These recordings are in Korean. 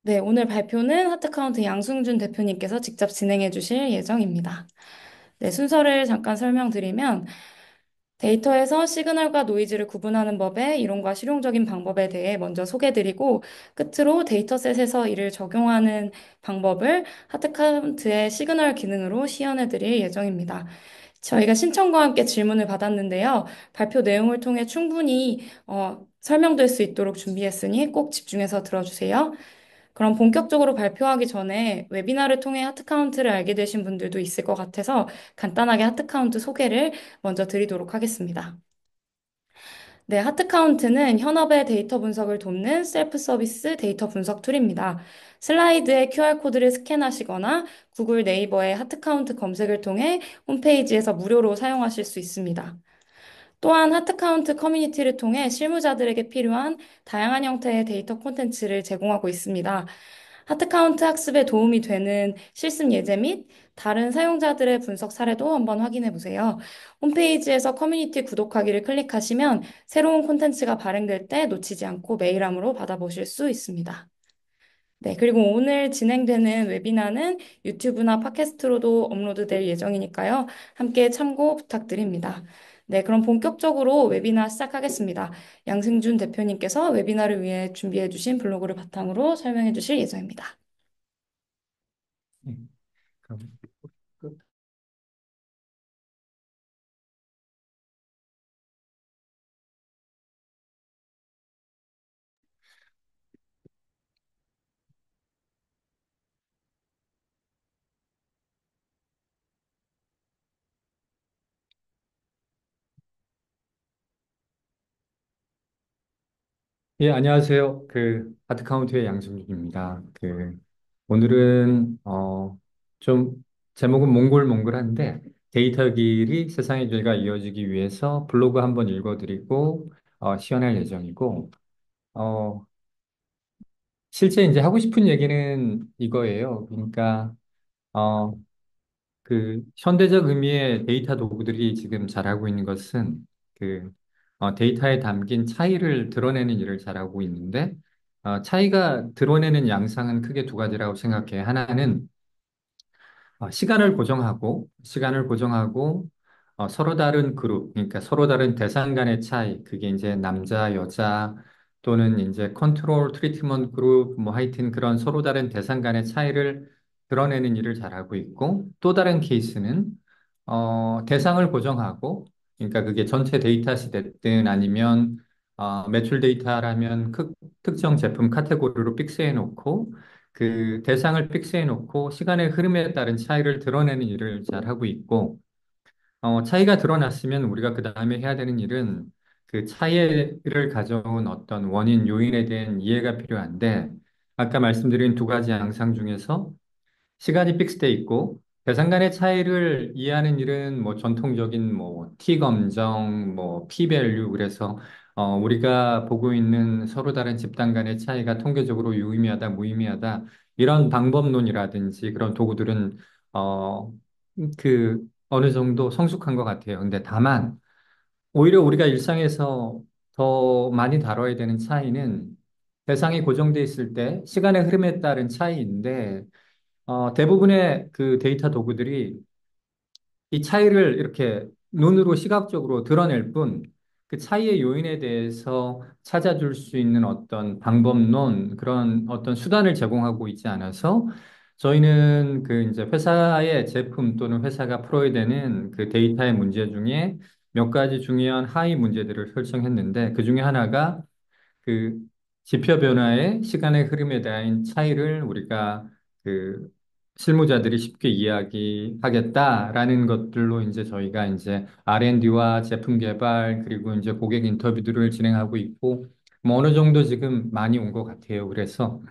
네, 오늘 발표는 하트카운트 양승준 대표님께서 직접 진행해 주실 예정입니다. 네, 순서를 잠깐 설명드리면 데이터에서 시그널과 노이즈를 구분하는 법의 이론과 실용적인 방법에 대해 먼저 소개드리고 끝으로 데이터셋에서 이를 적용하는 방법을 하트카운트의 시그널 기능으로 시연해 드릴 예정입니다. 저희가 신청과 함께 질문을 받았는데요. 발표 내용을 통해 충분히 설명될 수 있도록 준비했으니 꼭 집중해서 들어주세요. 그럼 본격적으로 발표하기 전에 웨비나를 통해 하트카운트를 알게 되신 분들도 있을 것 같아서 간단하게 하트카운트 소개를 먼저 드리도록 하겠습니다. 네, 하트카운트는 현업의 데이터 분석을 돕는 셀프 서비스 데이터 분석 툴입니다. 슬라이드에 QR코드를 스캔하시거나 구글 네이버의 하트카운트 검색을 통해 홈페이지에서 무료로 사용하실 수 있습니다. 또한 하트카운트 커뮤니티를 통해 실무자들에게 필요한 다양한 형태의 데이터 콘텐츠를 제공하고 있습니다. 하트카운트 학습에 도움이 되는 실습 예제 및 다른 사용자들의 분석 사례도 한번 확인해 보세요. 홈페이지에서 커뮤니티 구독하기를 클릭하시면 새로운 콘텐츠가 발행될 때 놓치지 않고 메일함으로 받아보실 수 있습니다. 네, 그리고 오늘 진행되는 웨비나는 유튜브나 팟캐스트로도 업로드될 예정이니까요. 함께 참고 부탁드립니다. 네, 그럼 본격적으로 웨비나 시작하겠습니다. 양승준 대표님께서 웨비나를 위해 준비해 주신 블로그를 바탕으로 설명해 주실 예정입니다. 네, 그럼 끝. 예, 안녕하세요. 바트카운트의 양승준입니다. 오늘은, 좀, 제목은 몽골몽골한데, 데이터 길이 세상의 길과 이어지기 위해서 블로그 한번 읽어드리고, 시연할 예정이고, 어, 실제 이제 하고 싶은 얘기는 이거예요. 어, 현대적 의미의 데이터 도구들이 지금 잘하고 있는 것은 데이터에 담긴 차이를 드러내는 일을 잘하고 있는데, 차이가 드러내는 양상은 크게 두 가지라고 생각해. 하나는 시간을 고정하고, 서로 다른 그룹, 그러니까 서로 다른 대상 간의 차이, 그게 이제 남자, 여자, 또는 이제 컨트롤 트리트먼트 그룹, 뭐 하여튼 그런 서로 다른 대상 간의 차이를 드러내는 일을 잘하고 있고, 또 다른 케이스는, 대상을 고정하고, 그러니까 그게 전체 데이터시 됐든 아니면, 매출 데이터라면 특정 제품 카테고리로 픽스해 놓고, 그 대상을 픽스해 놓고 시간의 흐름에 따른 차이를 드러내는 일을 잘 하고 있고, 차이가 드러났으면 우리가 그 다음에 해야 되는 일은 그 차이를 가져온 어떤 원인, 요인에 대한 이해가 필요한데, 아까 말씀드린 두 가지 양상 중에서 시간이 픽스돼 있고 대상 간의 차이를 이해하는 일은 뭐 전통적인 뭐 T 검정, 뭐 P 밸류 그래서 우리가 보고 있는 서로 다른 집단 간의 차이가 통계적으로 유의미하다, 무의미하다 이런 방법론이라든지 그런 도구들은 어, 어느 정도 성숙한 것 같아요. 근데 다만 오히려 우리가 일상에서 더 많이 다뤄야 되는 차이는 대상이 고정돼 있을 때 시간의 흐름에 따른 차이인데 대부분의 그 데이터 도구들이 이 차이를 이렇게 눈으로 시각적으로 드러낼 뿐, 그 차이의 요인에 대해서 찾아줄 수 있는 어떤 방법론, 그런 어떤 수단을 제공하고 있지 않아서 저희는 그 이제 회사의 제품 또는 회사가 풀어야 되는 그 데이터의 문제 중에 몇 가지 중요한 하위 문제들을 설정했는데 그 중에 하나가 그 지표 변화의 시간의 흐름에 대한 차이를 우리가 그 실무자들이 쉽게 이야기하겠다라는 것들로 이제 저희가 이제 R&D와 제품 개발 그리고 이제 고객 인터뷰들을 진행하고 있고 뭐 어느 정도 지금 많이 온 것 같아요. 그래서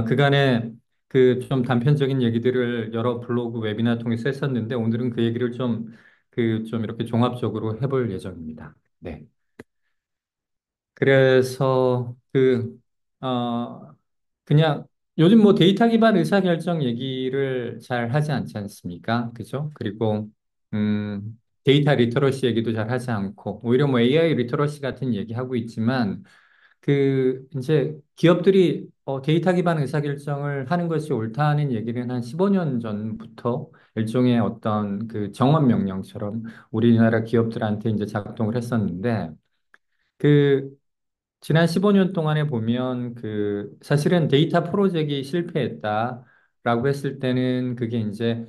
그간에 그 좀 단편적인 얘기들을 여러 블로그 웨비나 통해서 했었는데 오늘은 그 얘기를 좀 이렇게 종합적으로 해볼 예정입니다. 네. 그래서 어, 그냥 요즘 뭐 데이터 기반 의사결정 얘기를 잘 하지 않지 않습니까? 그죠? 그리고, 데이터 리터러시 얘기도 잘 하지 않고, 오히려 뭐 AI 리터러시 같은 얘기 하고 있지만, 이제 기업들이 데이터 기반 의사결정을 하는 것이 옳다는 얘기는 한 15년 전부터 일종의 어떤 그 정원 명령처럼 우리나라 기업들한테 이제 작동을 했었는데, 그 지난 15년 동안에 보면 사실은 데이터 프로젝트가 실패했다라고 했을 때는 그게 이제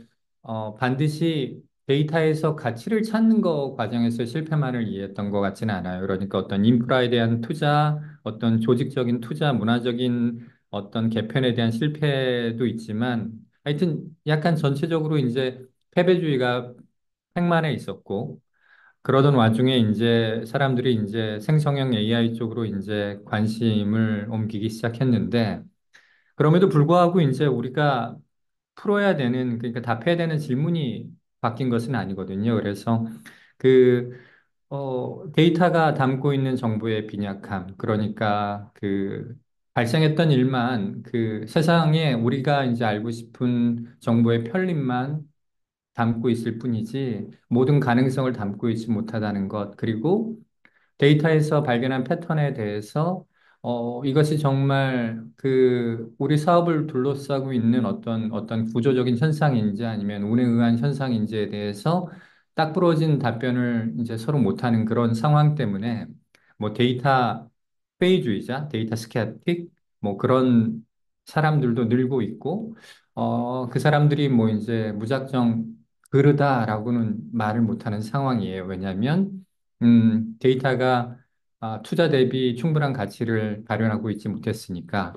반드시 데이터에서 가치를 찾는 거 과정에서 실패만을 이해했던 것 같지는 않아요. 그러니까 어떤 인프라에 대한 투자, 어떤 조직적인 투자, 문화적인 어떤 개편에 대한 실패도 있지만 하여튼 약간 전체적으로 이제 패배주의가 팽만해 있었고 그러던 와중에 이제 사람들이 이제 생성형 AI 쪽으로 이제 관심을 옮기기 시작했는데, 그럼에도 불구하고 이제 우리가 풀어야 되는, 그러니까 답해야 되는 질문이 바뀐 것은 아니거든요. 그래서 그, 데이터가 담고 있는 정보의 빈약함, 그러니까 발생했던 일만 세상에 우리가 이제 알고 싶은 정보의 편립만 담고 있을 뿐이지 모든 가능성을 담고 있지 못하다는 것. 그리고 데이터에서 발견한 패턴에 대해서 이것이 정말 우리 사업을 둘러싸고 있는 어떤 구조적인 현상인지 아니면 운에 의한 현상인지에 대해서 딱 부러진 답변을 이제 서로 못하는 그런 상황 때문에 뭐 데이터 회의주의자, 데이터 스캐틱 뭐 그런 사람들도 늘고 있고 그 사람들이 뭐 이제 무작정 그르다라고는 말을 못하는 상황이에요. 왜냐하면 데이터가 투자 대비 충분한 가치를 발현하고 있지 못했으니까.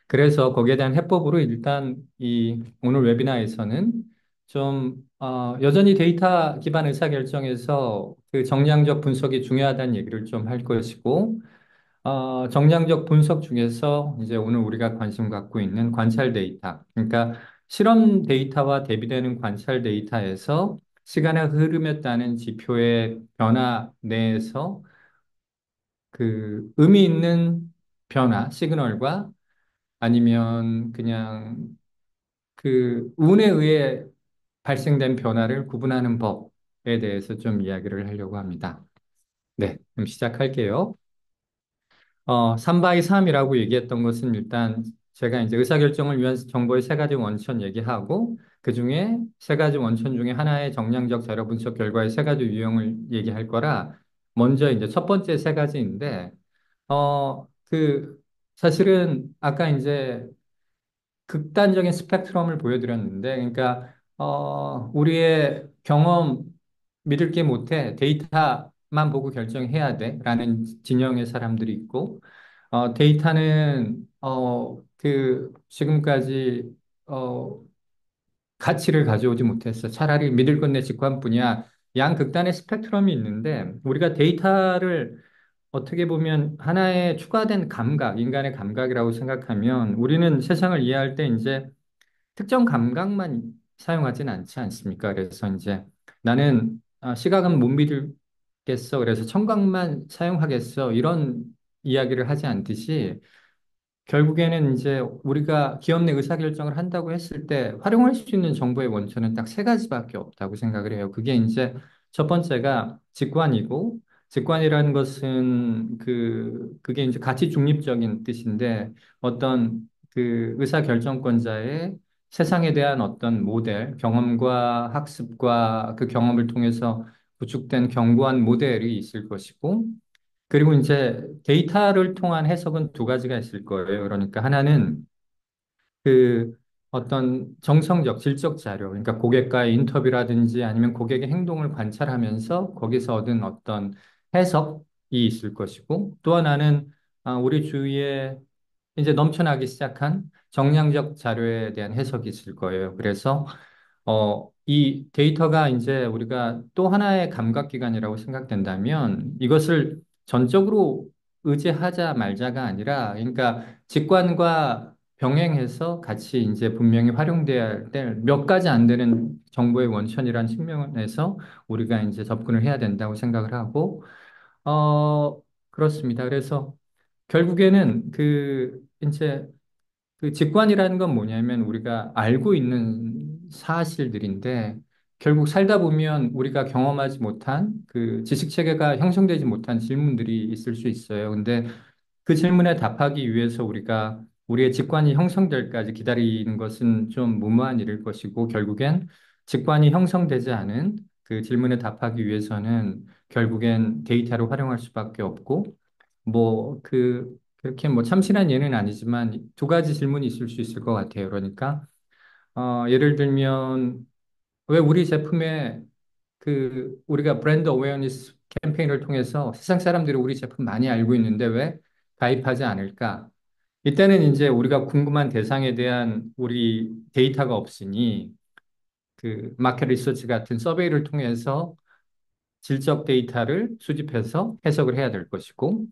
그래서 거기에 대한 해법으로 일단 이 오늘 웨비나에서는 여전히 데이터 기반 의사결정에서 그 정량적 분석이 중요하다는 얘기를 좀 할 것이고, 정량적 분석 중에서 이제 오늘 우리가 관심 갖고 있는 관찰 데이터, 그러니까 실험 데이터와 대비되는 관찰 데이터에서 시간의 흐름에 따른 지표의 변화 내에서 의미 있는 변화, 시그널과 아니면 그냥 운에 의해 발생된 변화를 구분하는 법에 대해서 좀 이야기를 하려고 합니다. 네, 그럼 시작할게요. 3 x 3이라고 얘기했던 것은 일단 제가 이제 의사결정을 위한 정보의 세 가지 원천 얘기하고 그 중에 세 가지 원천 중에 하나의 정량적 자료 분석 결과의 세 가지 유형을 얘기할 거라 먼저 이제 첫 번째 세 가지인데 사실은 아까 이제 극단적인 스펙트럼을 보여드렸는데, 그러니까, 우리의 경험 믿을 게 못해. 데이터만 보고 결정해야 돼. 라는 진영의 사람들이 있고, 데이터는, 지금까지, 어, 가치를 가져오지 못했어. 차라리 믿을 건 내 직관뿐이야. 양극단의 스펙트럼이 있는데, 우리가 데이터를 어떻게 보면 하나의 추가된 감각, 인간의 감각이라고 생각하면 우리는 세상을 이해할 때 이제 특정 감각만 사용하진 않지 않습니까? 그래서 이제 나는 시각은 못 믿겠어. 그래서 청각만 사용하겠어. 이런 이야기를 하지 않듯이 결국에는 이제 우리가 기업 내 의사결정을 한다고 했을 때 활용할 수 있는 정보의 원천은 딱 세 가지밖에 없다고 생각을 해요. 그게 이제 첫 번째가 직관이고, 직관이라는 것은 그게 이제 가치 중립적인 뜻인데 어떤 의사결정권자의 세상에 대한 어떤 모델, 경험과 학습과 그 경험을 통해서 구축된 견고한 모델이 있을 것이고, 그리고 이제 데이터를 통한 해석은 두 가지가 있을 거예요. 그러니까 하나는 그 어떤 정성적, 질적 자료, 그러니까 고객과의 인터뷰라든지 아니면 고객의 행동을 관찰하면서 거기서 얻은 어떤 해석이 있을 것이고, 또 하나는 우리 주위에 이제 넘쳐나기 시작한 정량적 자료에 대한 해석이 있을 거예요. 그래서 이 데이터가 이제 우리가 또 하나의 감각기관이라고 생각된다면 이것을 전적으로 의지하자 말자가 아니라, 그러니까 직관과 병행해서 같이 이제 분명히 활용돼야 될 몇 가지 안 되는 정보의 원천이라는 측면에서 우리가 이제 접근을 해야 된다고 생각을 하고, 그렇습니다. 그래서 결국에는 이제 직관이라는 건 뭐냐면 우리가 알고 있는 사실들인데 결국 살다 보면 우리가 경험하지 못한 지식 체계가 형성되지 못한 질문들이 있을 수 있어요. 근데 그 질문에 답하기 위해서 우리가 우리의 직관이 형성될까지 기다리는 것은 좀 무모한 일일 것이고, 결국엔 직관이 형성되지 않은 그 질문에 답하기 위해서는 결국엔 데이터를 활용할 수밖에 없고, 그렇게 뭐 참신한 예는 아니지만 두 가지 질문이 있을 수 있을 것 같아요. 그러니까, 예를 들면, 왜 우리 제품에 우리가 브랜드 어웨어니스 캠페인을 통해서 세상 사람들이 우리 제품 많이 알고 있는데 왜 가입하지 않을까? 이때는 이제 우리가 궁금한 대상에 대한 우리 데이터가 없으니 그 마켓 리서치 같은 서베이를 통해서 질적 데이터를 수집해서 해석을 해야 될 것이고,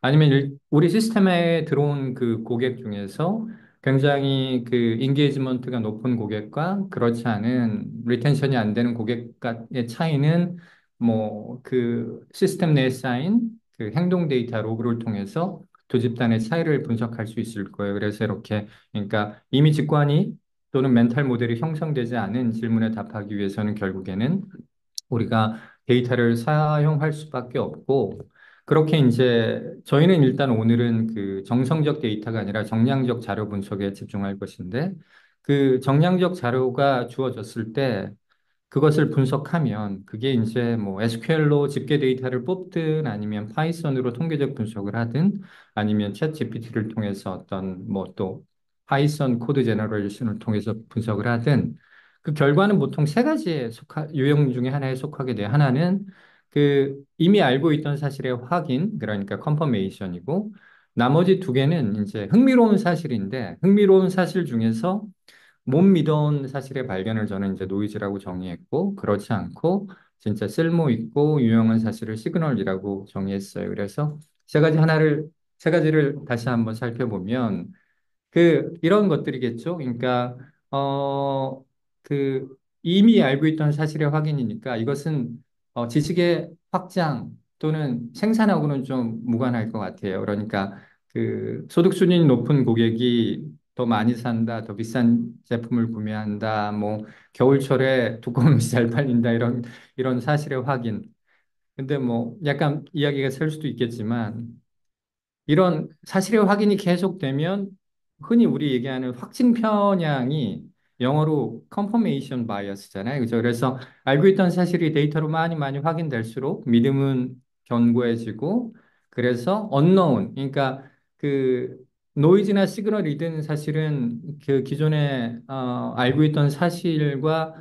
아니면 우리 시스템에 들어온 그 고객 중에서 굉장히 그 인게이지먼트가 높은 고객과 그렇지 않은 리텐션이 안 되는 고객과의 차이는 뭐 그 시스템 내에 쌓인 그 행동 데이터 로그를 통해서 두 집단의 차이를 분석할 수 있을 거예요. 그래서 이렇게 그러니까 이미 직관이 또는 멘탈 모델이 형성되지 않은 질문에 답하기 위해서는 결국에는 우리가 데이터를 사용할 수밖에 없고, 그렇게 이제 저희는 일단 오늘은 그 정성적 데이터가 아니라 정량적 자료 분석에 집중할 것인데, 그 정량적 자료가 주어졌을 때 그것을 분석하면 그게 이제 뭐 SQL로 집계 데이터를 뽑든 아니면 파이썬으로 통계적 분석을 하든 아니면 챗 GPT를 통해서 어떤 뭐 또 파이썬 코드 제너레이션을 통해서 분석을 하든 그 결과는 보통 세 가지의 유형 중에 하나에 속하게 돼요. 하나는 그 이미 알고 있던 사실의 확인, 그러니까 컨퍼메이션이고, 나머지 두 개는 이제 흥미로운 사실인데 흥미로운 사실 중에서 못 믿어온 사실의 발견을 저는 이제 노이즈라고 정의했고, 그렇지 않고 진짜 쓸모 있고 유용한 사실을 시그널이라고 정의했어요. 그래서 세 가지를 다시 한번 살펴보면 이런 것들이겠죠. 그러니까 어 그 이미 알고 있던 사실의 확인이니까 이것은 지식의 확장 또는 생산하고는 좀 무관할 것 같아요. 그러니까 그 소득 수준이 높은 고객이 더 많이 산다, 더 비싼 제품을 구매한다, 뭐 겨울철에 두꺼운 옷이 잘 팔린다 이런 사실의 확인. 근데 뭐 약간 이야기가 셀 수도 있겠지만 이런 사실의 확인이 계속되면 흔히 우리 얘기하는 확증 편향이 영어로 confirmation bias잖아요. 그죠? 그래서 알고 있던 사실이 데이터로 많이 많이 확인될수록 믿음은 견고해지고 그래서 unknown, 그러니까 그 노이즈나 시그널이든 사실은 그 기존에 알고 있던 사실과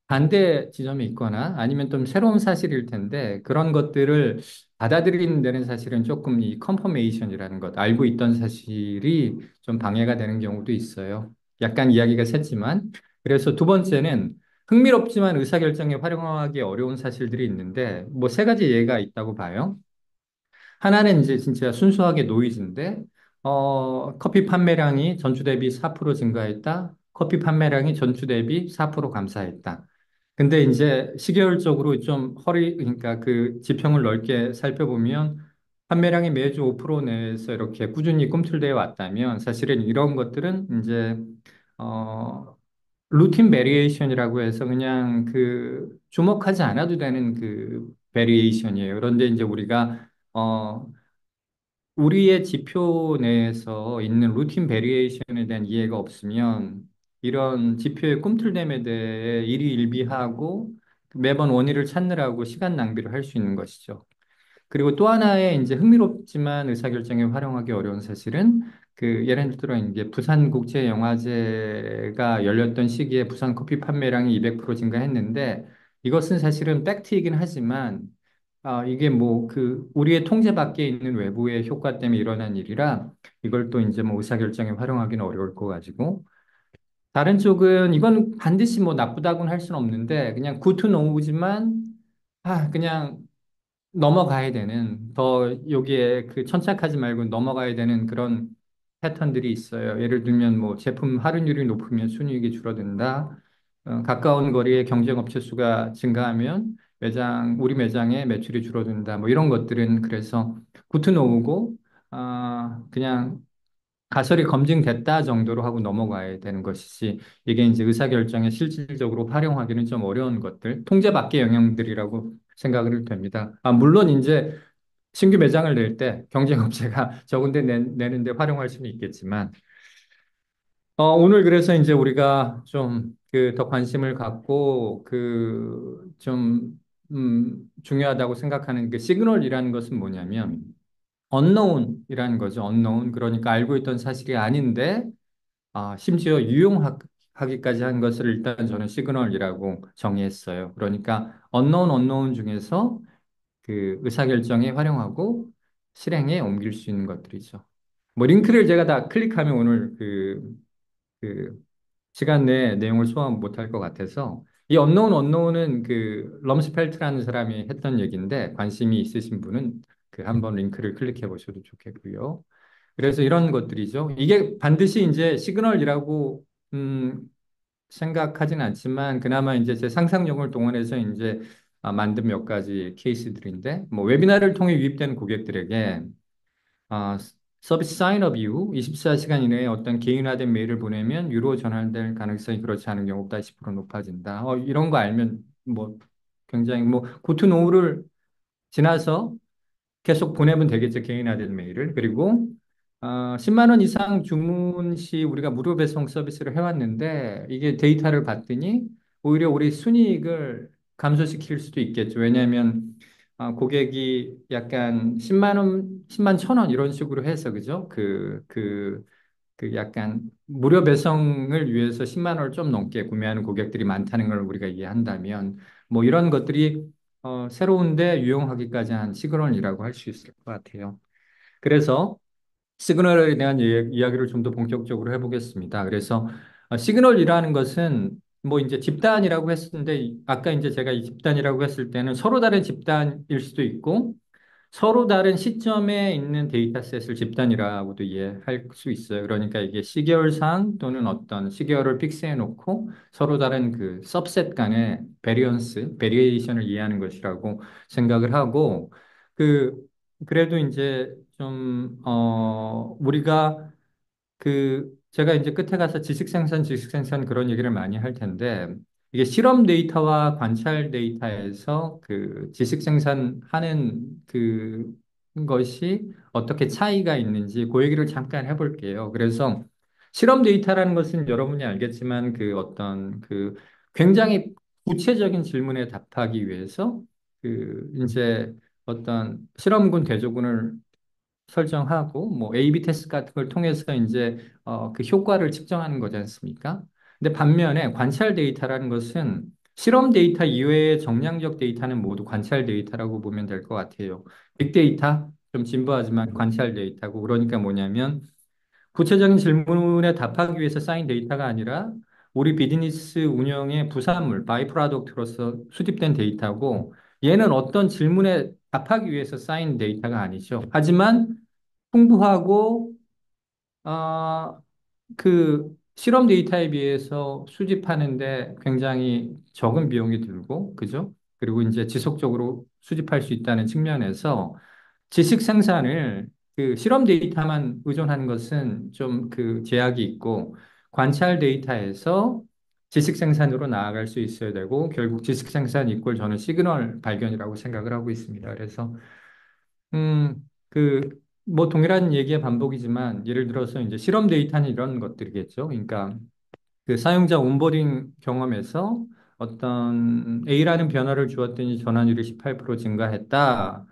반대 지점이 있거나 아니면 좀 새로운 사실일 텐데 그런 것들을 받아들이는 데는 사실은 조금 이 컨퍼메이션이라는 것, 알고 있던 사실이 좀 방해가 되는 경우도 있어요. 약간 이야기가 샜지만. 그래서 두 번째는 흥미롭지만 의사결정에 활용하기 어려운 사실들이 있는데, 뭐 세 가지 예가 있다고 봐요. 하나는 이제 진짜 순수하게 노이즈인데, 커피 판매량이 전주 대비 4% 증가했다. 커피 판매량이 전주 대비 4% 감소했다. 근데 이제 시계열적으로 그러니까 그 지평을 넓게 살펴보면 판매량이 매주 5% 내에서 이렇게 꾸준히 꿈틀대어 왔다면 사실은 이런 것들은 이제, 어, 루틴 베리에이션이라고 해서 그냥 그 주목하지 않아도 되는 그 베리에이션이에요. 그런데 이제 우리의 지표 내에서 있는 루틴 베리에이션에 대한 이해가 없으면 이런 지표의 꿈틀됨에 대해 일희일비하고 매번 원인을 찾느라고 시간 낭비를 할 수 있는 것이죠. 그리고 또 하나의 이제 흥미롭지만 의사결정에 활용하기 어려운 사실은 예를 들어 이제 부산국제영화제가 열렸던 시기에 부산 커피 판매량이 200% 증가했는데 이것은 사실은 팩트이긴 하지만 이게 뭐 우리의 통제 밖에 있는 외부의 효과 때문에 일어난 일이라 이걸 또 이제 뭐 의사결정에 활용하기는 어려울 거 가지고 다른 쪽은 이건 반드시 뭐 나쁘다고는 할 수는 없는데 그냥 굿투 노우지만 그냥 넘어가야 되는 더 여기에 그 천착하지 말고 넘어가야 되는 그런 패턴들이 있어요. 예를 들면 뭐 제품 할인율이 높으면 순이익이 줄어든다. 가까운 거리에 경쟁업체 수가 증가하면 우리 매장의 매출이 줄어든다. 뭐 이런 것들은 그래서 구트 놓고 그냥 가설이 검증됐다 정도로 하고 넘어가야 되는 것이지 이게 이제 의사결정에 실질적으로 활용하기는 좀 어려운 것들, 통제 밖의 영역들이라고 생각을 됩니다. 물론 이제 신규 매장을 낼 때 경쟁업체가 적은데 내는데 활용할 수는 있겠지만, 오늘 그래서 이제 우리가 좀 그 더 관심을 갖고 그 좀, 중요하다고 생각하는 그 시그널이라는 것은 뭐냐면, 언노운이라는 거죠. 언노운. 그러니까 알고 있던 사실이 아닌데, 심지어 유용하기까지 한 것을 일단 저는 시그널이라고 정의했어요. 그러니까 언노운 중에서 그 의사결정에 활용하고 실행에 옮길 수 있는 것들이죠. 뭐 링크를 제가 다 클릭하면 오늘 그 시간 내에 내용을 소화 못할 것 같아서 이 언노운은 그 럼스펠트라는 사람이 했던 얘기인데 관심이 있으신 분은 그 한번 링크를 클릭해 보셔도 좋겠고요. 그래서 이런 것들이죠. 이게 반드시 이제 시그널이라고 생각하진 않지만 그나마 이제 제 상상력을 동원해서 이제 만든 몇 가지 케이스들인데 뭐 웨비나를 통해 유입된 고객들에게 아, 서비스 사인업 이후 24시간 이내에 어떤 개인화된 메일을 보내면 유로 전환될 가능성이 그렇지 않은 경우보다 10% 높아진다. 이런 거 알면 뭐 굉장히 뭐 고투 노후를 지나서 계속 보내면 되겠죠. 개인화된 메일을. 그리고 10만 원 이상 주문 시 우리가 무료 배송 서비스를 해왔는데 이게 데이터를 봤더니 오히려 우리 순이익을 감소시킬 수도 있겠죠. 왜냐하면 고객이 약간 10만 원, 10만 천 원 이런 식으로 해서 그죠? 그 약간 무료 배송을 위해서 10만 원을 좀 넘게 구매하는 고객들이 많다는 걸 우리가 이해한다면 뭐 이런 것들이 새로운데 유용하기까지 한 시그널이라고 할 수 있을 것 같아요. 그래서 시그널에 대한 이야기를 좀 더 본격적으로 해보겠습니다. 그래서 시그널이라는 것은 뭐 이제 집단이라고 했는데 아까 이제 제가 이 집단이라고 했을 때는 서로 다른 집단일 수도 있고 서로 다른 시점에 있는 데이터셋을 집단이라고도 이해할 수 있어요. 그러니까 이게 시계열상 또는 어떤 시계열을 픽스해 놓고 서로 다른 그 सब셋 간의 베리에이션을 이해하는 것이라고 생각을 하고 그 그래도 이제 좀 우리가 제가 이제 끝에 가서 지식 생산 그런 얘기를 많이 할 텐데, 이게 실험 데이터와 관찰 데이터에서 그 지식 생산하는 것이 어떻게 차이가 있는지 그 얘기를 잠깐 해볼게요. 그래서 실험 데이터라는 것은 여러분이 알겠지만 그 어떤 그 굉장히 구체적인 질문에 답하기 위해서 이제 어떤 실험군 대조군을 설정하고 뭐 A/B 테스트 같은 걸 통해서 이제 그 효과를 측정하는 거지 않습니까? 근데 반면에 관찰 데이터라는 것은 실험 데이터 이외의 정량적 데이터는 모두 관찰 데이터라고 보면 될 것 같아요. 빅데이터 좀 진부하지만 관찰 데이터고 그러니까 뭐냐면 구체적인 질문에 답하기 위해서 쌓인 데이터가 아니라 우리 비즈니스 운영의 부산물, 바이 프로덕트로서 수집된 데이터고 얘는 어떤 질문에 답하기 위해서 쌓인 데이터가 아니죠. 하지만 풍부하고 아, 실험 데이터에 비해서 수집하는데 굉장히 적은 비용이 들고, 그죠? 그리고 이제 지속적으로 수집할 수 있다는 측면에서 지식 생산을 그 실험 데이터만 의존하는 것은 좀 그 제약이 있고, 관찰 데이터에서 지식 생산으로 나아갈 수 있어야 되고, 결국 지식 생산 이꼴 저는 시그널 발견이라고 생각을 하고 있습니다. 그래서 뭐 동일한 얘기의 반복이지만 예를 들어서 이제 실험 데이터는 이런 것들이겠죠. 그러니까 그 사용자 온보딩 경험에서 어떤 A라는 변화를 주었더니 전환율이 18% 증가했다.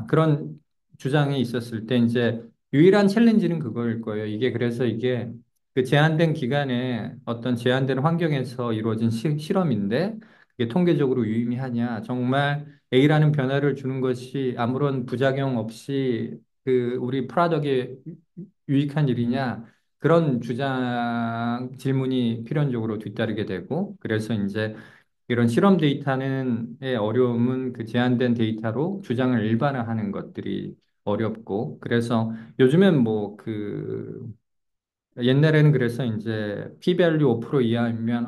그런 주장이 있었을 때 이제 유일한 챌린지는 그거일 거예요. 이게 그래서 이게 그 제한된 기간에 어떤 제한된 환경에서 이루어진 실험인데 그게 통계적으로 유의미하냐. 정말 A라는 변화를 주는 것이 아무런 부작용 없이 우리 프로덕트에 유익한 일이냐. 그런 질문이 필연적으로 뒤따르게 되고, 그래서 이제 이런 실험 데이터는의 어려움은 그 제한된 데이터로 주장을 일반화하는 것들이 어렵고, 그래서 요즘엔 옛날에는 그래서 이제 p-value 5% 이하면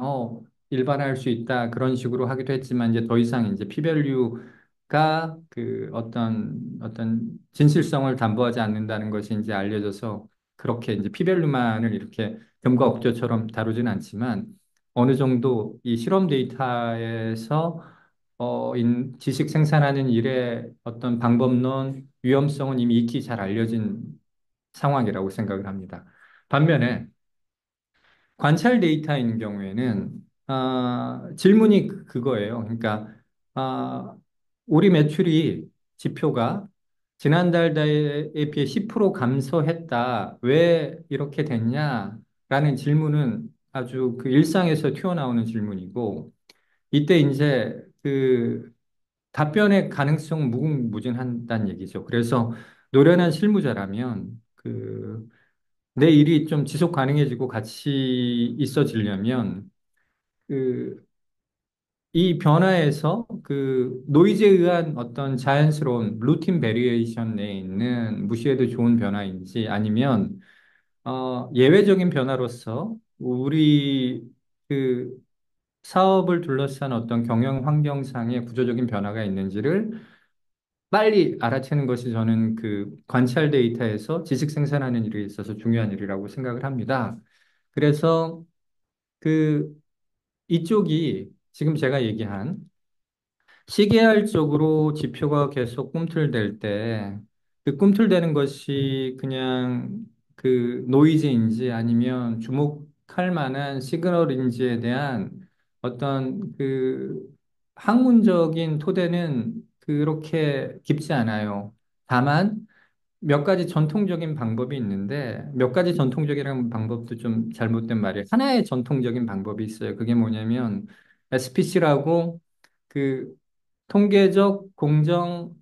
일반화할 수 있다 그런 식으로 하기도 했지만 이제 더 이상 이제 p-value가 그 어떤 진실성을 담보하지 않는다는 것이 이제 알려져서 그렇게 이제 p-value만을 이렇게 금과 억조처럼 다루지는 않지만 어느 정도 이 실험 데이터에서 지식 생산하는 일의 어떤 방법론, 위험성은 이미 익히 잘 알려진 상황이라고 생각을 합니다. 반면에 관찰 데이터인 경우에는 질문이 그거예요. 그러니까 아, 우리 매출이 지표가 지난달에 비해 10% 감소했다. 왜 이렇게 됐냐? 라는 질문은 아주 그 일상에서 튀어나오는 질문이고 이때 이제 그 답변의 가능성은 무궁무진하다는 얘기죠. 그래서 노련한 실무자라면 내 일이 좀 지속 가능해지고 같이 있어지려면 그 이 변화에서 그 노이즈에 의한 어떤 자연스러운 루틴 베리에이션 내에 있는 무시해도 좋은 변화인지 아니면 예외적인 변화로서 우리 그 사업을 둘러싼 어떤 경영 환경상의 구조적인 변화가 있는지를 빨리 알아채는 것이 저는 그 관찰 데이터에서 지식 생산하는 일에 있어서 중요한 일이라고 생각을 합니다. 그래서 그 이쪽이 지금 제가 얘기한 시계알적으로 지표가 계속 꿈틀댈 때 그 꿈틀대는 것이 그냥 그 노이즈인지 아니면 주목할 만한 시그널인지에 대한 어떤 그 학문적인 토대는 그렇게 깊지 않아요. 다만 몇 가지 전통적인 방법이 있는데 몇 가지 전통적이라는 방법도 좀 잘못된 말이에요. 하나의 전통적인 방법이 있어요. 그게 뭐냐면 SPC라고 그 통계적 공정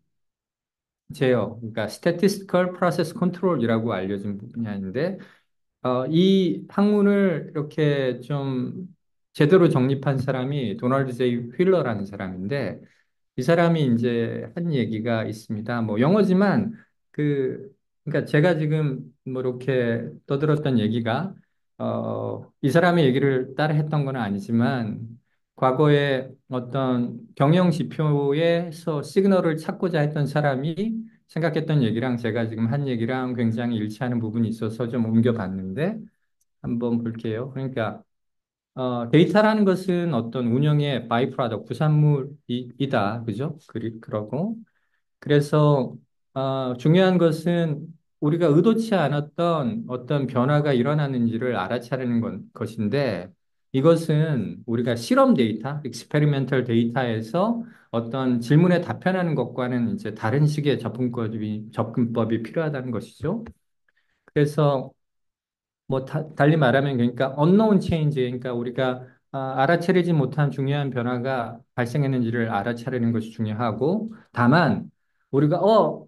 제어, 그러니까 Statistical Process Control이라고 알려진 분야인데 이 학문을 이렇게 좀 제대로 정립한 사람이 도널드 제이 휠러라는 사람인데 이 사람이 이제 한 얘기가 있습니다. 뭐 영어지만 그러니까 제가 지금 뭐 이렇게 떠들었던 얘기가 이 사람의 얘기를 따라 했던 건 아니지만 과거에 어떤 경영 지표에서 시그널을 찾고자 했던 사람이 생각했던 얘기랑 제가 지금 한 얘기랑 굉장히 일치하는 부분이 있어서 좀 옮겨봤는데 한번 볼게요. 그러니까 데이터라는 것은 어떤 운영의 바이 프로덕트, 부산물이다. 그죠? 그러고. 그래서, 중요한 것은 우리가 의도치 않았던 어떤 변화가 일어나는지를 알아차리는 것인데, 이것은 우리가 실험 데이터, 익스페리멘털 데이터에서 어떤 질문에 답변하는 것과는 이제 다른 식의 접근법이 필요하다는 것이죠. 그래서 뭐 달리 말하면 그러니까 unknown change 그러니까 우리가 알아차리지 못한 중요한 변화가 발생했는지를 알아차리는 것이 중요하고 다만 우리가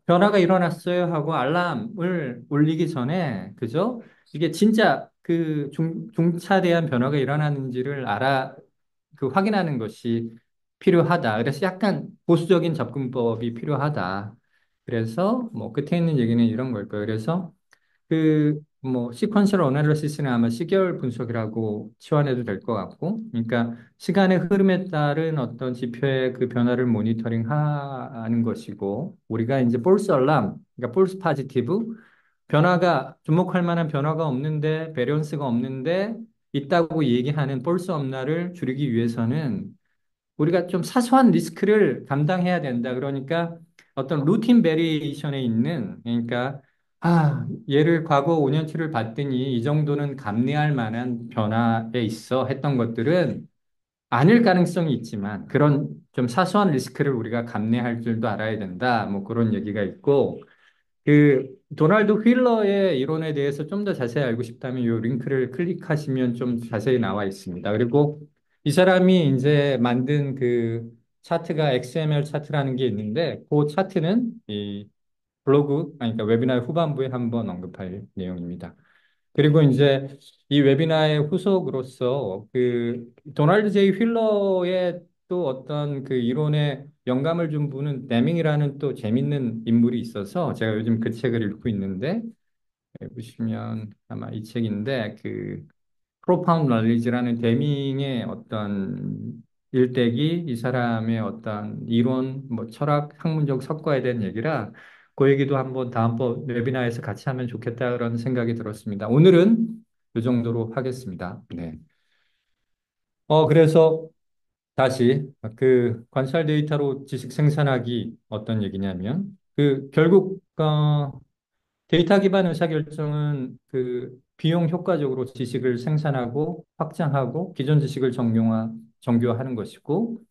변화가 일어났어요 하고 알람을 울리기 전에 그죠? 이게 진짜 그 중차대한 변화가 일어났는지를 확인하는 것이 필요하다. 그래서 약간 보수적인 접근법이 필요하다. 그래서 뭐 끝에 있는 얘기는 이런 걸 거예요. 그래서 뭐, 시퀀셜 어널리시스는 아마 시계열 분석이라고 치환해도 될 것 같고, 그러니까 시간의 흐름에 따른 어떤 지표의 그 변화를 모니터링 하는 것이고, 우리가 이제 false alarm, 그러니까 false positive, 주목할 만한 변화가 없는데, 베리언스가 없는데, 있다고 얘기하는 false alarm을 줄이기 위해서는 우리가 좀 사소한 리스크를 감당해야 된다. 그러니까 어떤 루틴 베리에이션에 있는 그러니까 얘를 과거 5년치를 봤더니 이 정도는 감내할 만한 변화에 있어 했던 것들은 아닐 가능성이 있지만 그런 좀 사소한 리스크를 우리가 감내할 줄도 알아야 된다. 뭐 그런 얘기가 있고 그 도널드 휠러의 이론에 대해서 좀 더 자세히 알고 싶다면 이 링크를 클릭하시면 좀 자세히 나와 있습니다. 그리고 이 사람이 이제 만든 그 차트가 XML 차트라는 게 있는데 그 차트는 이 블로그, 아니 그러니까 웨비나의 후반부에 한번 언급할 내용입니다. 그리고 이제 이 웨비나의 후속으로서 그 도널드 제이 휠러의 또 어떤 그 이론에 영감을 준 분은 데밍이라는 또 재밌는 인물이 있어서 제가 요즘 그 책을 읽고 있는데 보시면 아마 이 책인데 그 프로파운드 널리지라는 데밍의 어떤 일대기 이 사람의 어떤 이론 뭐 철학 학문적 성과에 대한 얘기라 그 얘기도 한번 다음번 웨비나에서 같이 하면 좋겠다 그런 생각이 들었습니다. 오늘은 이 정도로 하겠습니다. 네. 그래서 다시 그 관찰 데이터로 지식 생산하기 어떤 얘기냐면 그 결국 데이터 기반 의사결정은 그 비용 효과적으로 지식을 생산하고 확장하고 기존 지식을 정교화하는 것이고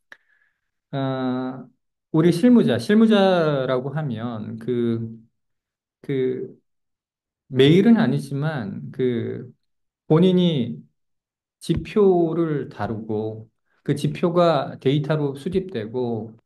어, 우리 실무자라고 하면 그 매일은 아니지만 그 본인이 지표를 다루고 그 지표가 데이터로 수집되고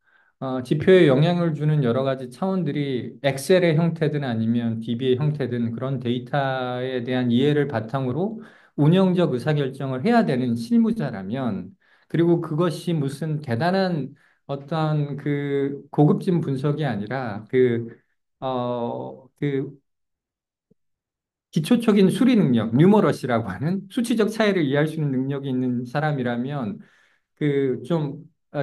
지표에 영향을 주는 여러 가지 차원들이 엑셀의 형태든 아니면 DB의 형태든 그런 데이터에 대한 이해를 바탕으로 운영적 의사결정을 해야 되는 실무자라면 그리고 그것이 무슨 대단한 어떤 그 고급진 분석이 아니라 그 기초적인 수리 능력, 뉴머러시라고 하는 수치적 차이를 이해할 수 있는 능력이 있는 사람이라면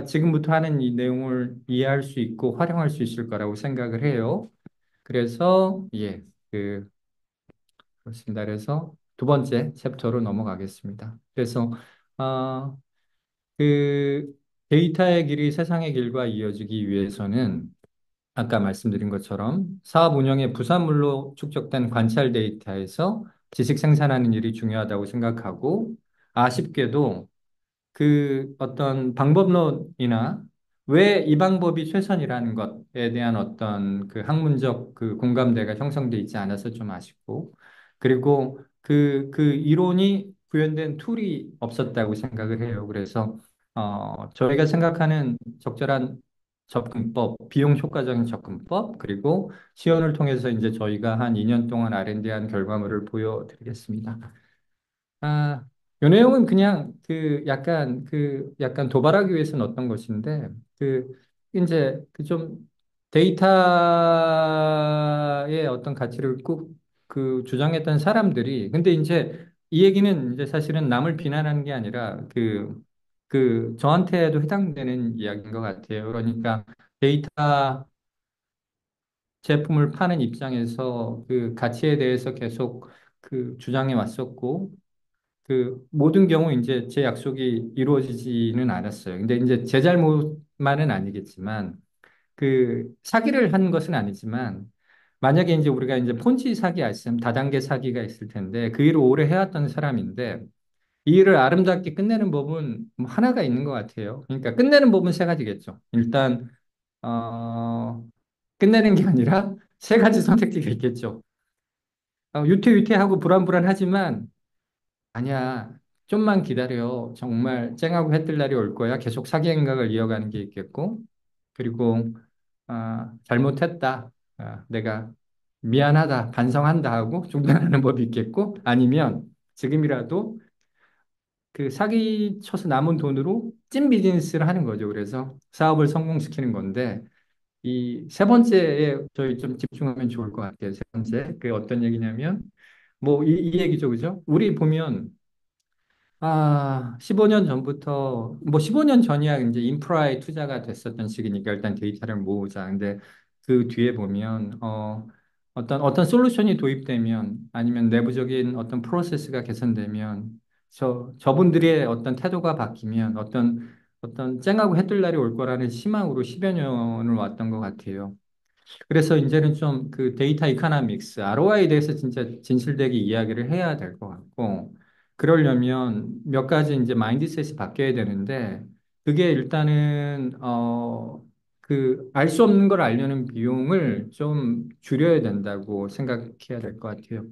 지금부터 하는 이 내용을 이해할 수 있고 활용할 수 있을 거라고 생각을 해요. 그래서 그렇습니다. 그래서 두 번째 챕터로 넘어가겠습니다. 그래서 어, 그 데이터의 길이 세상의 길과 이어지기 위해서는 아까 말씀드린 것처럼 사업 운영의 부산물로 축적된 관찰 데이터에서 지식 생산하는 일이 중요하다고 생각하고 아쉽게도 그 어떤 방법론이나 왜 이 방법이 최선이라는 것에 대한 어떤 그 학문적 그 공감대가 형성돼 있지 않아서 좀 아쉽고 그리고 그 이론이 구현된 툴이 없었다고 생각을 해요. 그래서 저희가 생각하는 적절한 접근법, 비용 효과적인 접근법, 그리고 시연을 통해서 이제 저희가 한 2년 동안 R&D한 결과물을 보여드리겠습니다. 아, 요 내용은 그냥 약간 도발하기 위해서는 어떤 것인데 그 이제 그 좀 데이터의 어떤 가치를 꼭 그 주장했던 사람들이 근데 이제 이 얘기는 이제 사실은 남을 비난하는 게 아니라 저한테도 해당되는 이야기인 것 같아요. 그러니까 데이터 제품을 파는 입장에서 그 가치에 대해서 계속 그 주장해 왔었고 그 모든 경우 이제 제 약속이 이루어지지는 않았어요. 근데 이제 제 잘못만은 아니겠지만 그 사기를 한 것은 아니지만 만약에 이제 우리가 이제 폰지 사기 아시면 다단계 사기가 있을 텐데 그 일을 오래 해왔던 사람인데 이 일을 아름답게 끝내는 법은 뭐 하나가 있는 것 같아요. 그러니까 끝내는 법은 세 가지겠죠. 일단 끝내는 게 아니라 세 가지 선택지가 있겠죠. 유태유태하고 불안불안하지만 아니야. 좀만 기다려. 정말 쨍하고 해뜰 날이 올 거야. 계속 사기 행각을 이어가는 게 있겠고, 그리고 잘못했다. 내가 미안하다, 반성한다 하고 중단하는 법이 있겠고, 아니면 지금이라도 그 사기 쳐서 남은 돈으로 찐 비즈니스를 하는 거죠. 그래서 사업을 성공시키는 건데, 이 세 번째에 저희 좀 집중하면 좋을 것 같아요. 세 번째. 그 어떤 얘기냐면, 뭐 이 얘기죠. 그죠? 우리 보면 15년 전부터, 뭐 15년 전이야 이제 인프라에 투자가 됐었던 시기니까 일단 데이터를 모으자. 근데 그 뒤에 보면, 어떤 솔루션이 도입되면 아니면 내부적인 어떤 프로세스가 개선되면 저분들의 어떤 태도가 바뀌면 어떤 쨍하고 해뜰 날이 올 거라는 희망으로 10여 년을 왔던 것 같아요. 그래서 이제는 좀 그 데이터 이코노믹스, ROI에 대해서 진짜 진실되게 이야기를 해야 될 것 같고, 그러려면 몇 가지 이제 마인드셋이 바뀌어야 되는데, 그게 일단은, 알 수 없는 걸 알려는 비용을 좀 줄여야 된다고 생각해야 될 것 같아요.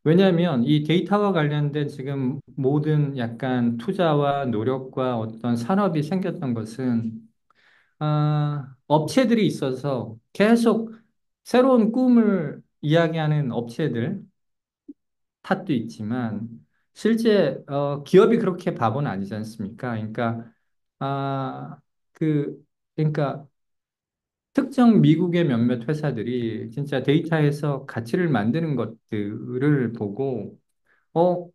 왜냐하면 이 데이터와 관련된 지금 모든 약간 투자와 노력과 어떤 산업이 생겼던 것은 업체들이 있어서 계속 새로운 꿈을 이야기하는 업체들 탓도 있지만 실제 기업이 그렇게 바보는 아니지 않습니까? 아, 그 그러니까 특정 미국의 몇몇 회사들이 진짜 데이터에서 가치를 만드는 것들을 보고 어,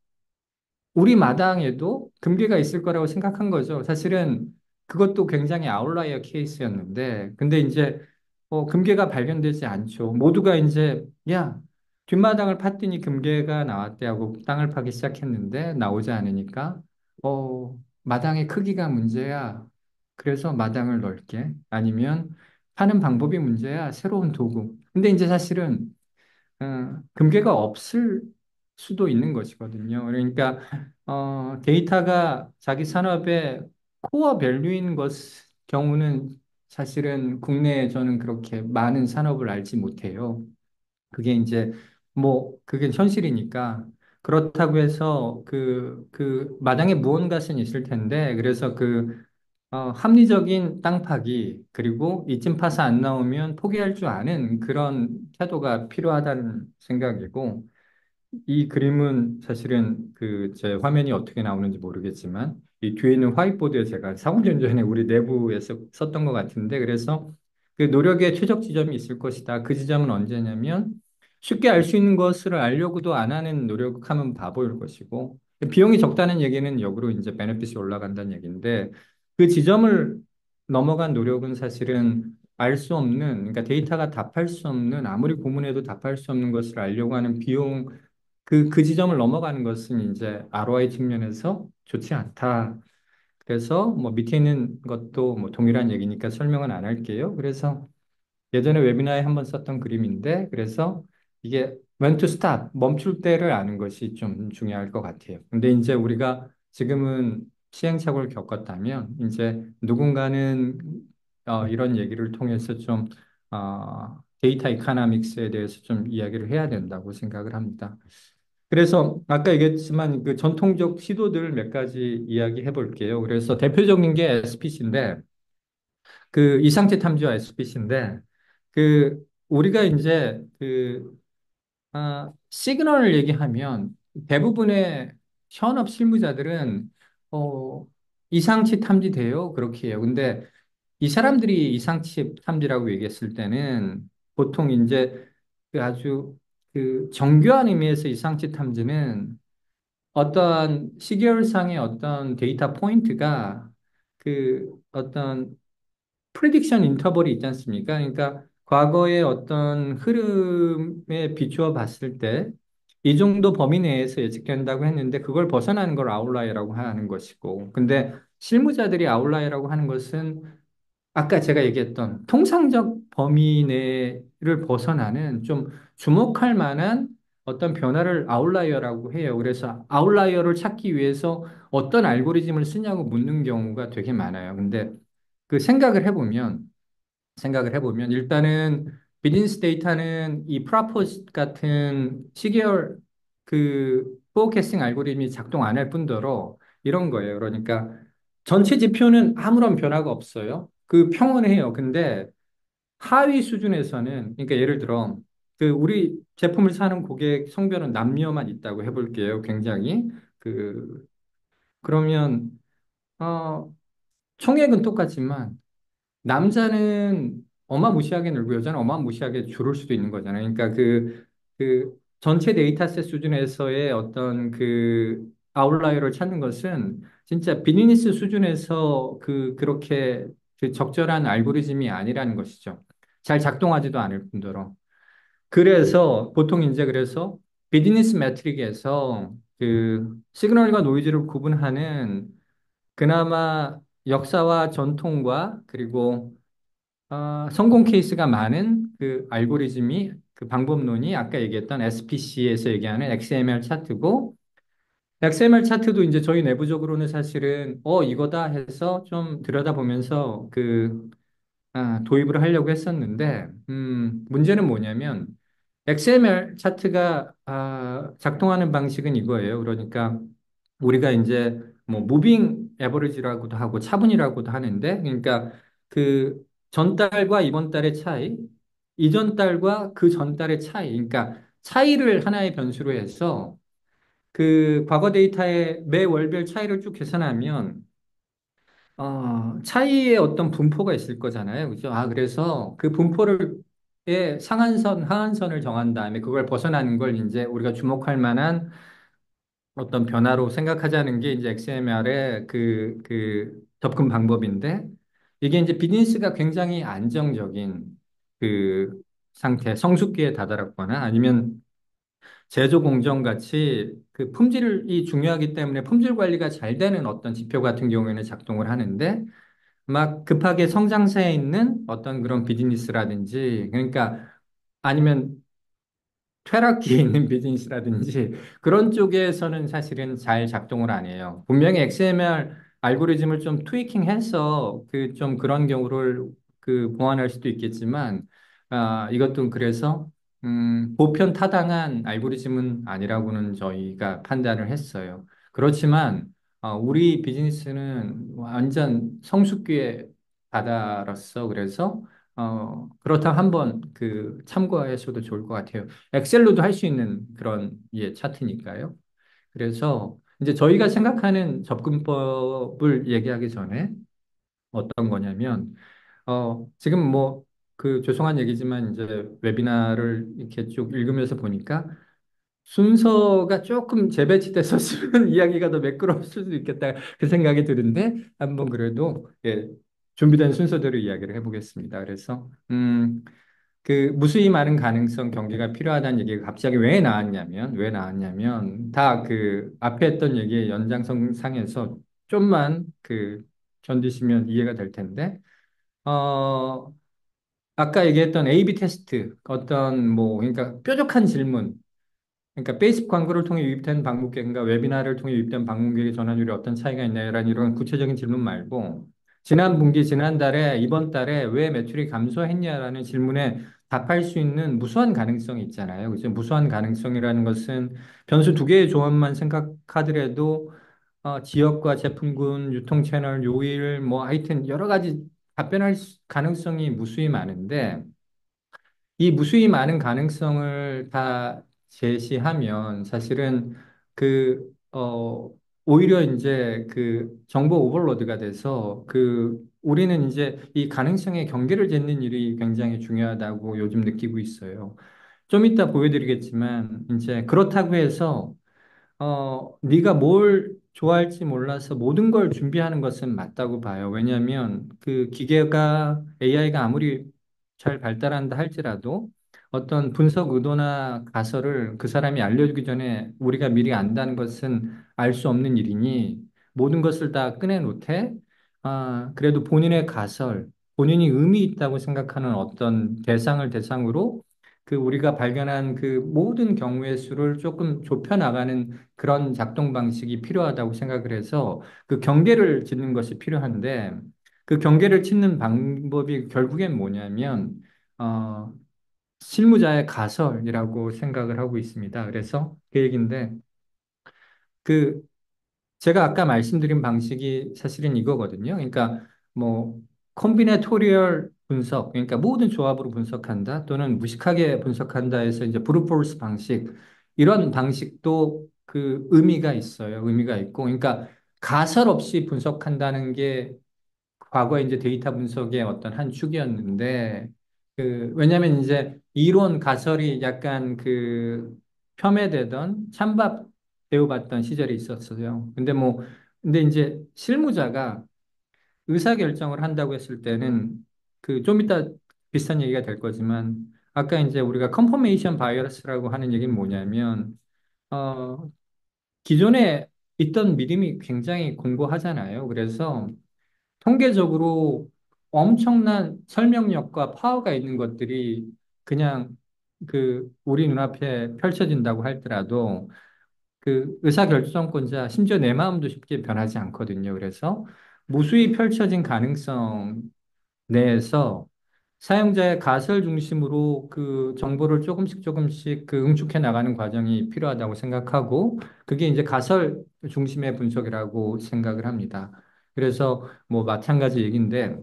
우리 마당에도 금괴가 있을 거라고 생각한 거죠. 사실은 그것도 굉장히 아웃라이어 케이스였는데, 근데 이제 금괴가 발견되지 않죠. 모두가 이제 야 뒷마당을 팠더니 금괴가 나왔대 하고 땅을 파기 시작했는데 나오지 않으니까 마당의 크기가 문제야. 그래서 마당을 넓게 아니면 하는 방법이 문제야. 새로운 도구. 근데 이제 사실은 금괴가 없을 수도 있는 것이거든요. 그러니까 데이터가 자기 산업의 코어 밸류인 것 경우는 사실은 국내에 저는 그렇게 많은 산업을 알지 못해요. 그게 이제 뭐 그게 현실이니까 그렇다고 해서 그 마당에 무언가는 있을 텐데 그래서 합리적인 땅 파기 그리고 이쯤 파서 안 나오면 포기할 줄 아는 그런 태도가 필요하다는 생각이고 이 그림은 사실은 그 제 화면이 어떻게 나오는지 모르겠지만 이 뒤에 있는 화이트보드에 제가 4, 5년 전에 우리 내부에서 썼던 것 같은데 그래서 그 노력의 최적 지점이 있을 것이다. 그 지점은 언제냐면 쉽게 알 수 있는 것을 알려고도 안 하는 노력하면 바보일 것이고 비용이 적다는 얘기는 역으로 이제 베네핏이 올라간다는 얘기인데 그 지점을 넘어간 노력은 사실은 알 수 없는 그러니까 데이터가 답할 수 없는 아무리 고문해도 답할 수 없는 것을 알려고 하는 비용 그 지점을 넘어가는 것은 이제 ROI 측면에서 좋지 않다. 그래서 뭐 밑에 있는 것도 뭐 동일한 얘기니까 설명은 안 할게요. 그래서 예전에 웨비나에 한번 썼던 그림인데 그래서 이게 when to stop, 멈출 때를 아는 것이 좀 중요할 것 같아요. 근데 이제 우리가 지금은 시행착오를 겪었다면 이제 누군가는 이런 얘기를 통해서 좀 데이터 이코노믹스에 대해서 좀 이야기를 해야 된다고 생각을 합니다. 그래서 아까 얘기했지만 그 전통적 시도들 몇 가지 이야기해 볼게요. 그래서 대표적인 게 SPC인데 그 이상치 탐지와 SPC인데 그 우리가 이제 시그널을 얘기하면 대부분의 현업 실무자들은 어 이상치 탐지돼요. 그렇게 해요. 근데 이 사람들이 이상치 탐지라고 얘기했을 때는 보통 이제 그 아주 그 정교한 의미에서 이상치 탐지는 어떤 시계열상의 어떤 데이터 포인트가 그 어떤 프리딕션 인터벌이 있지 않습니까? 그러니까 과거의 어떤 흐름에 비추어 봤을 때 이 정도 범위 내에서 예측된다고 했는데 그걸 벗어나는 걸 아웃라이어라고 하는 것이고 근데 실무자들이 아웃라이어라고 하는 것은 아까 제가 얘기했던 통상적 범위 내를 벗어나는 좀 주목할 만한 어떤 변화를 아웃라이어라고 해요. 그래서 아웃라이어를 찾기 위해서 어떤 알고리즘을 쓰냐고 묻는 경우가 되게 많아요. 근데 그 생각을 해보면 일단은 비즈니스 데이터는 이 프라포즈 같은 시계열 포캐스팅 알고리즘이 작동 안 할 뿐더러 이런 거예요. 그러니까 전체 지표는 아무런 변화가 없어요. 그 평온해요. 근데 하위 수준에서는 그러니까 예를 들어 그 우리 제품을 사는 고객 성별은 남녀만 있다고 해볼게요. 굉장히 그러면 어 총액은 똑같지만 남자는 어마무시하게 늘고 여자는 어마무시하게 줄을 수도 있는 거잖아요. 그러니까 전체 데이터셋 수준에서의 어떤 그 아웃라이어를 찾는 것은 진짜 비즈니스 수준에서 그렇게 그 적절한 알고리즘이 아니라는 것이죠. 잘 작동하지도 않을 뿐더러. 그래서 보통 이제 그래서 비즈니스 매트릭에서 그 시그널과 노이즈를 구분하는 그나마 역사와 전통과 그리고 성공 케이스가 많은 그 알고리즘이 그 방법론이 아까 얘기했던 SPC에서 얘기하는 XML 차트고 XML 차트도 이제 저희 내부적으로는 사실은 이거다 해서 좀 들여다보면서 도입을 하려고 했었는데 문제는 뭐냐면 XML 차트가 작동하는 방식은 이거예요. 그러니까 우리가 이제 뭐 무빙 에버리지라고도 하고 차분이라고도 하는데 그러니까 그 전달과 이번 달의 차이, 이전 달과 그 전 달의 차이, 그러니까 차이를 하나의 변수로 해서 그 과거 데이터의 매 월별 차이를 쭉 계산하면 차이의 어떤 분포가 있을 거잖아요. 그죠? 그래서 그 분포를 상한선, 하한선을 정한 다음에 그걸 벗어나는 걸 이제 우리가 주목할 만한 어떤 변화로 생각하자는 게 이제 XMR의 접근 방법인데 이게 이제 비즈니스가 굉장히 안정적인 그 상태, 성숙기에 다다랐거나 아니면 제조 공정 같이 그 품질이 중요하기 때문에 품질 관리가 잘 되는 어떤 지표 같은 경우에는 작동을 하는데 막 급하게 성장세에 있는 어떤 그런 비즈니스라든지, 그러니까 아니면 쾌락기에 있는 비즈니스라든지 그런 쪽에서는 사실은 잘 작동을 안 해요. 분명히 XML 알고리즘을 좀 트위킹해서 그 좀 그런 경우를 보완할 수도 있겠지만, 이것도 그래서 보편 타당한 알고리즘은 아니라고는 저희가 판단을 했어요. 그렇지만 우리 비즈니스는 완전 성숙기의 바다로서, 그래서 그렇다면 한번 참고하셔도 좋을 것 같아요. 엑셀로도 할 수 있는 그런 차트니까요. 그래서 이제 저희가 생각하는 접근법을 얘기하기 전에 어떤 거냐면, 지금 뭐 죄송한 얘기지만 이제 웨비나를 이렇게 쭉 읽으면서 보니까 순서가 조금 재배치돼서 쓰면 이야기가 더 매끄러울 수도 있겠다 그 생각이 드는데, 한번 그래도 준비된 순서대로 이야기를 해보겠습니다. 그래서 무수히 많은 가능성 경계가 필요하다는 얘기가 갑자기 왜 나왔냐면, 다 앞에 했던 얘기의 연장선 상에서 좀만 견디시면 이해가 될 텐데, 어, 아까 얘기했던 A/B 테스트, 어떤 그러니까 뾰족한 질문, 그러니까 페이스북 광고를 통해 유입된 방문객과 웨비나를 통해 유입된 방문객의 전환율이 어떤 차이가 있나요라는 이런 구체적인 질문 말고, 지난 분기, 지난달에, 이번 달에 왜 매출이 감소했냐라는 질문에 답할 수 있는 무수한 가능성이 있잖아요. 그죠? 무수한 가능성이라는 것은 변수 두 개의 조합만 생각하더라도 지역과 제품군, 유통 채널, 요일, 하여튼 여러 가지 답변할 가능성이 무수히 많은데, 이 무수히 많은 가능성을 다 제시하면 사실은 오히려 이제 정보 오버로드가 돼서 우리는 이제 이 가능성의 경계를 짓는 일이 굉장히 중요하다고 요즘 느끼고 있어요. 좀 이따 보여드리겠지만, 이제 그렇다고 해서 네가 뭘 좋아할지 몰라서 모든 걸 준비하는 것은 맞다고 봐요. 왜냐하면 기계가 AI가 아무리 잘 발달한다 할지라도 어떤 분석 의도나 가설을 그 사람이 알려주기 전에 우리가 미리 안다는 것은 알 수 없는 일이니, 모든 것을 다 꺼내놓되 그래도 본인의 가설, 본인이 의미 있다고 생각하는 어떤 대상을 대상으로 우리가 발견한 모든 경우의 수를 조금 좁혀 나가는 그런 작동 방식이 필요하다고 생각을 해서 경계를 짓는 것이 필요한데, 경계를 짓는 방법이 결국엔 뭐냐면 어, 실무자의 가설이라고 생각을 하고 있습니다. 그래서 그 얘기인데, 그 제가 아까 말씀드린 방식이 사실은 이거거든요. 그러니까 뭐 콤비네토리얼 분석, 그러니까 모든 조합으로 분석한다 또는 무식하게 분석한다 해서 이제 브루포스 방식, 이런 방식도 의미가 있어요. 의미가 있고, 그러니까 가설 없이 분석한다는 게 과거에 이제 데이터 분석의 어떤 한 축이었는데, 왜냐하면 이제 이론 가설이 약간 폄훼되던 찬밥 대우받던 시절이 있었어요. 근데 이제 실무자가 의사결정을 한다고 했을 때는 좀 이따 비슷한 얘기가 될 거지만, 아까 이제 우리가 컨퍼메이션 바이어스라고 하는 얘기는 뭐냐면, 어, 기존에 있던 믿음이 굉장히 공고하잖아요. 그래서 통계적으로 엄청난 설명력과 파워가 있는 것들이 그냥 우리 눈앞에 펼쳐진다고 할지라도 의사결정권자, 심지어 내 마음도 쉽게 변하지 않거든요. 그래서 무수히 펼쳐진 가능성 내에서 사용자의 가설 중심으로 정보를 조금씩 조금씩 응축해 나가는 과정이 필요하다고 생각하고, 그게 이제 가설 중심의 분석이라고 생각을 합니다. 그래서 마찬가지 얘기인데,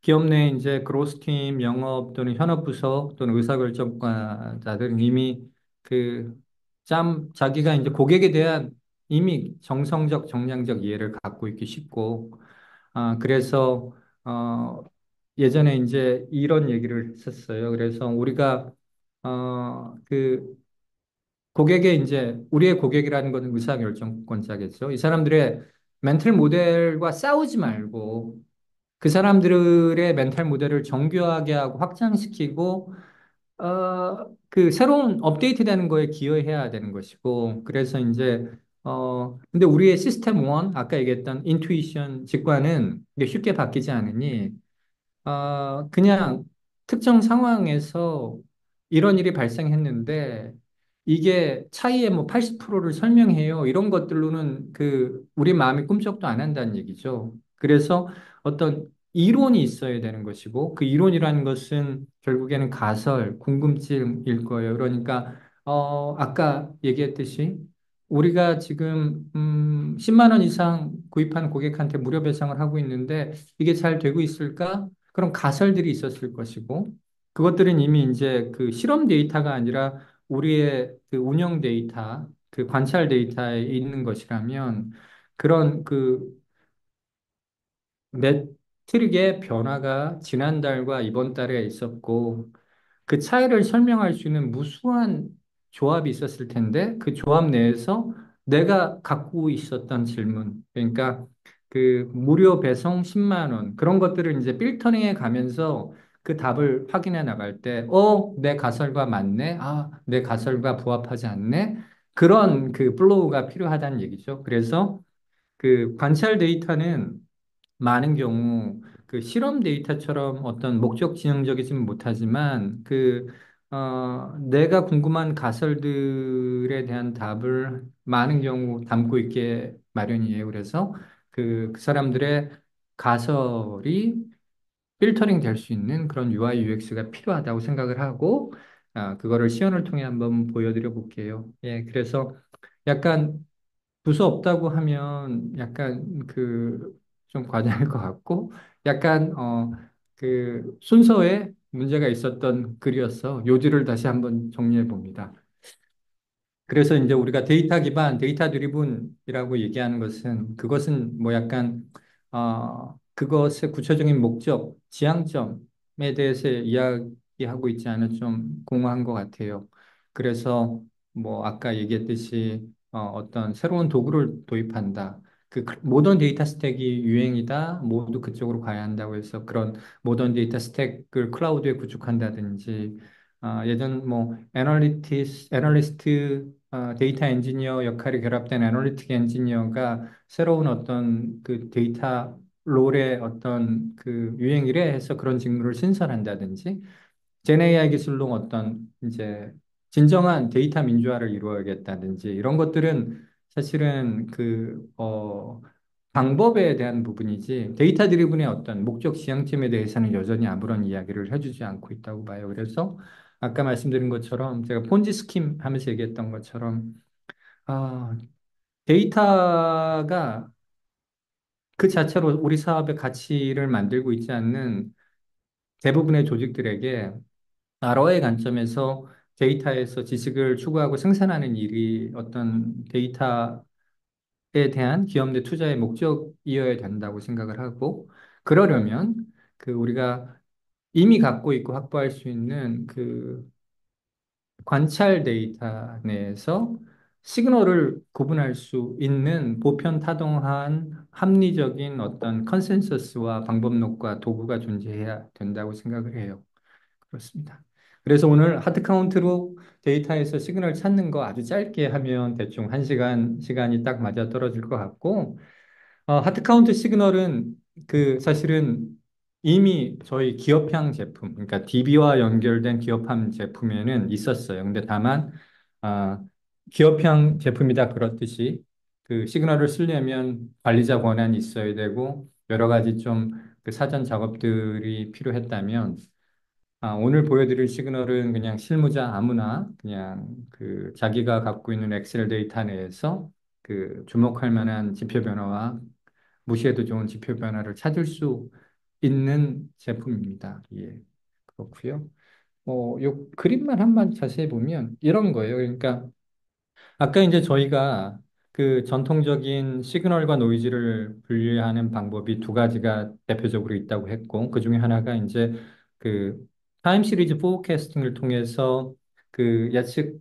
기업 내 이제 그로스팀, 영업 또는 현업 부서 또는 의사결정과자들은 이미 자기가 이제 고객에 대한 이미 정성적, 정량적 이해를 갖고 있기 쉽고, 그래서 어, 예전에 이제 이런 얘기를 했었어요. 그래서 우리가 고객의 이제 우리의 고객이라는 것은 의사결정권자겠죠. 이 사람들의 멘탈 모델과 싸우지 말고 그 사람들의 멘탈 모델을 정교하게 하고 확장시키고 새로운 업데이트 되는 거에 기여해야 되는 것이고, 그래서 이제 근데 우리의 시스템 1, 아까 얘기했던 인투이션 직관은 이게 쉽게 바뀌지 않으니, 그냥 특정 상황에서 이런 일이 발생했는데 이게 차이의 뭐 80%를 설명해요. 이런 것들로는 우리 마음이 꿈쩍도 안 한다는 얘기죠. 그래서 어떤 이론이 있어야 되는 것이고 그 이론이라는 것은 결국에는 가설, 궁금증일 거예요. 그러니까 아까 얘기했듯이 우리가 지금 10만 원 이상 구입한 고객한테 무료 배상을 하고 있는데 이게 잘 되고 있을까? 그런 가설들이 있었을 것이고, 그것들은 이미 이제 그 실험 데이터가 아니라 우리의 그 운영 데이터, 그 관찰 데이터에 있는 것이라면, 그런 매트릭의 변화가 지난달과 이번 달에 있었고, 그 차이를 설명할 수 있는 무수한 조합이 있었을 텐데 그 조합 내에서 내가 갖고 있었던 질문, 그러니까 그 무료 배송 10만 원 그런 것들을 이제 필터링해 가면서 그 답을 확인해 나갈 때, 내 가설과 맞네, 내 가설과 부합하지 않네, 그런 그 플로우가 필요하다는 얘기죠. 그래서 그 관찰 데이터는 많은 경우 그 실험 데이터처럼 어떤 목적 지향적이지는 못하지만 내가 궁금한 가설들에 대한 답을 많은 경우 담고 있게 마련이에요. 그래서 그 사람들의 가설이 필터링 될 수 있는 그런 UI, UX가 필요하다고 생각을 하고, 그거를 시연을 통해 한번 보여드려 볼게요. 예, 그래서 약간 두수 없다고 하면 약간 좀 과장일 것 같고 약간 순서에 문제가 있었던 글이어서 요지를 다시 한번 정리해 봅니다. 그래서 이제 우리가 데이터 기반, 데이터 드리븐이라고 얘기하는 것은 그것은 뭐 약간 그것의 구체적인 목적, 지향점에 대해서 이야기하고 있지 않은 좀 공허한 것 같아요. 그래서 뭐 아까 얘기했듯이 어떤 새로운 도구를 도입한다. 모던 데이터 스택이 유행이다. 모두 그쪽으로 가야 한다고 해서 그런 모던 데이터 스택을 클라우드에 구축한다든지 예전 뭐 애널리스트, 데이터 엔지니어 역할이 결합된 애널리틱 엔지니어가 새로운 어떤 그 데이터 롤의 어떤 그 유행이래 해서 그런 직무를 신설한다든지 제네이아 기술로 어떤 이제 진정한 데이터 민주화를 이루어야겠다든지 이런 것들은 사실은 방법에 대한 부분이지 데이터 드리븐의 어떤 목적 지향점에 대해서는 여전히 아무런 이야기를 해주지 않고 있다고 봐요. 그래서 아까 말씀드린 것처럼 제가 폰지 스킴 하면서 얘기했던 것처럼 아, 데이터가 그 자체로 우리 사업의 가치를 만들고 있지 않는 대부분의 조직들에게 나로의 관점에서 데이터에서 지식을 추구하고 생산하는 일이 어떤 데이터에 대한 기업 내 투자의 목적이어야 된다고 생각을 하고, 그러려면 우리가 이미 갖고 있고 확보할 수 있는 관찰 데이터 내에서 시그널을 구분할 수 있는 보편 타동한 합리적인 어떤 컨센서스와 방법론과 도구가 존재해야 된다고 생각을 해요. 그렇습니다. 그래서 오늘 하드 카운트로 데이터에서 시그널 찾는 거 아주 짧게 하면 대충 1시간 시간이 딱 맞아 떨어질 것 같고, 하드 카운트 시그널은 사실은 이미 저희 기업향 제품, 그러니까 DB와 연결된 기업함 제품에는 있었어요. 근데 다만, 아, 기업향 제품이다 그렇듯이 그 시그널을 쓰려면 관리자 권한이 있어야 되고 여러 가지 좀 그 사전 작업들이 필요했다면 오늘 보여드릴 시그널은 그냥 실무자 아무나 그냥 자기가 갖고 있는 엑셀 데이터 내에서 주목할 만한 지표 변화와 무시해도 좋은 지표 변화를 찾을 수 있는 제품입니다. 예, 그렇고요. 요 그림만 한번 자세히 보면 이런 거예요. 그러니까 아까 이제 저희가 그 전통적인 시그널과 노이즈를 분리하는 방법이 두 가지가 대표적으로 있다고 했고, 그 중에 하나가 이제 그 타임 시리즈 포캐스팅을 통해서 예측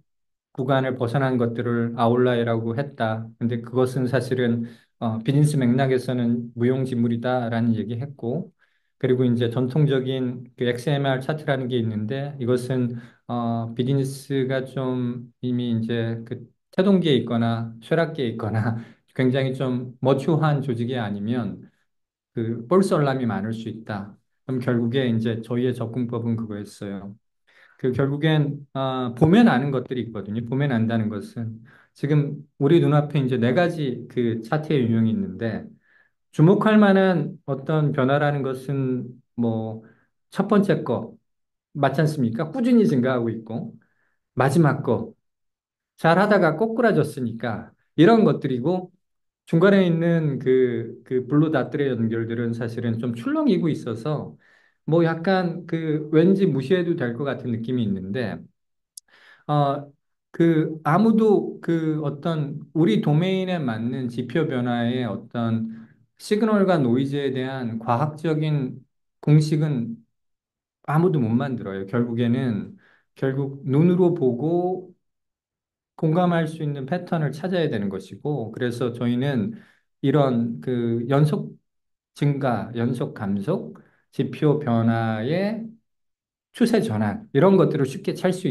구간을 벗어난 것들을 아웃라이어라고 했다. 근데 그것은 사실은 비즈니스 맥락에서는 무용지물이다라는 얘기했고, 그리고 이제 전통적인 XMR 차트라는 게 있는데 이것은 비즈니스가 좀 이미 이제 태동기에 있거나 쇠락기에 있거나 굉장히 좀 머추한 조직이 아니면 그 볼살람이 많을 수 있다. 그럼 결국에 이제 저희의 접근법은 그거였어요. 그 결국엔 보면 아는 것들이 있거든요. 보면 안다는 것은 지금 우리 눈앞에 이제 네 가지 그 차트의 유형이 있는데 주목할 만한 어떤 변화라는 것은 뭐 첫 번째 거 맞지 않습니까? 꾸준히 증가하고 있고 마지막 거 잘하다가 꼬꾸라졌으니까 이런 것들이고 중간에 있는 그 블루 닷들의 연결들은 사실은 좀 출렁이고 있어서 뭐 약간 그 왠지 무시해도 될 것 같은 느낌이 있는데 그 아무도 그 어떤 우리 도메인에 맞는 지표 변화의 어떤 시그널과 노이즈에 대한 과학적인 공식은 아무도 못 만들어요. 결국에는 결국 눈으로 보고 공감할 수 있는 패턴을 찾아야 되는 것이고, 그래서 저희는 이런 그 연속 증가, 연속 감속, 지표 변화의 추세 전환, 이런 것들을 쉽게 찰 수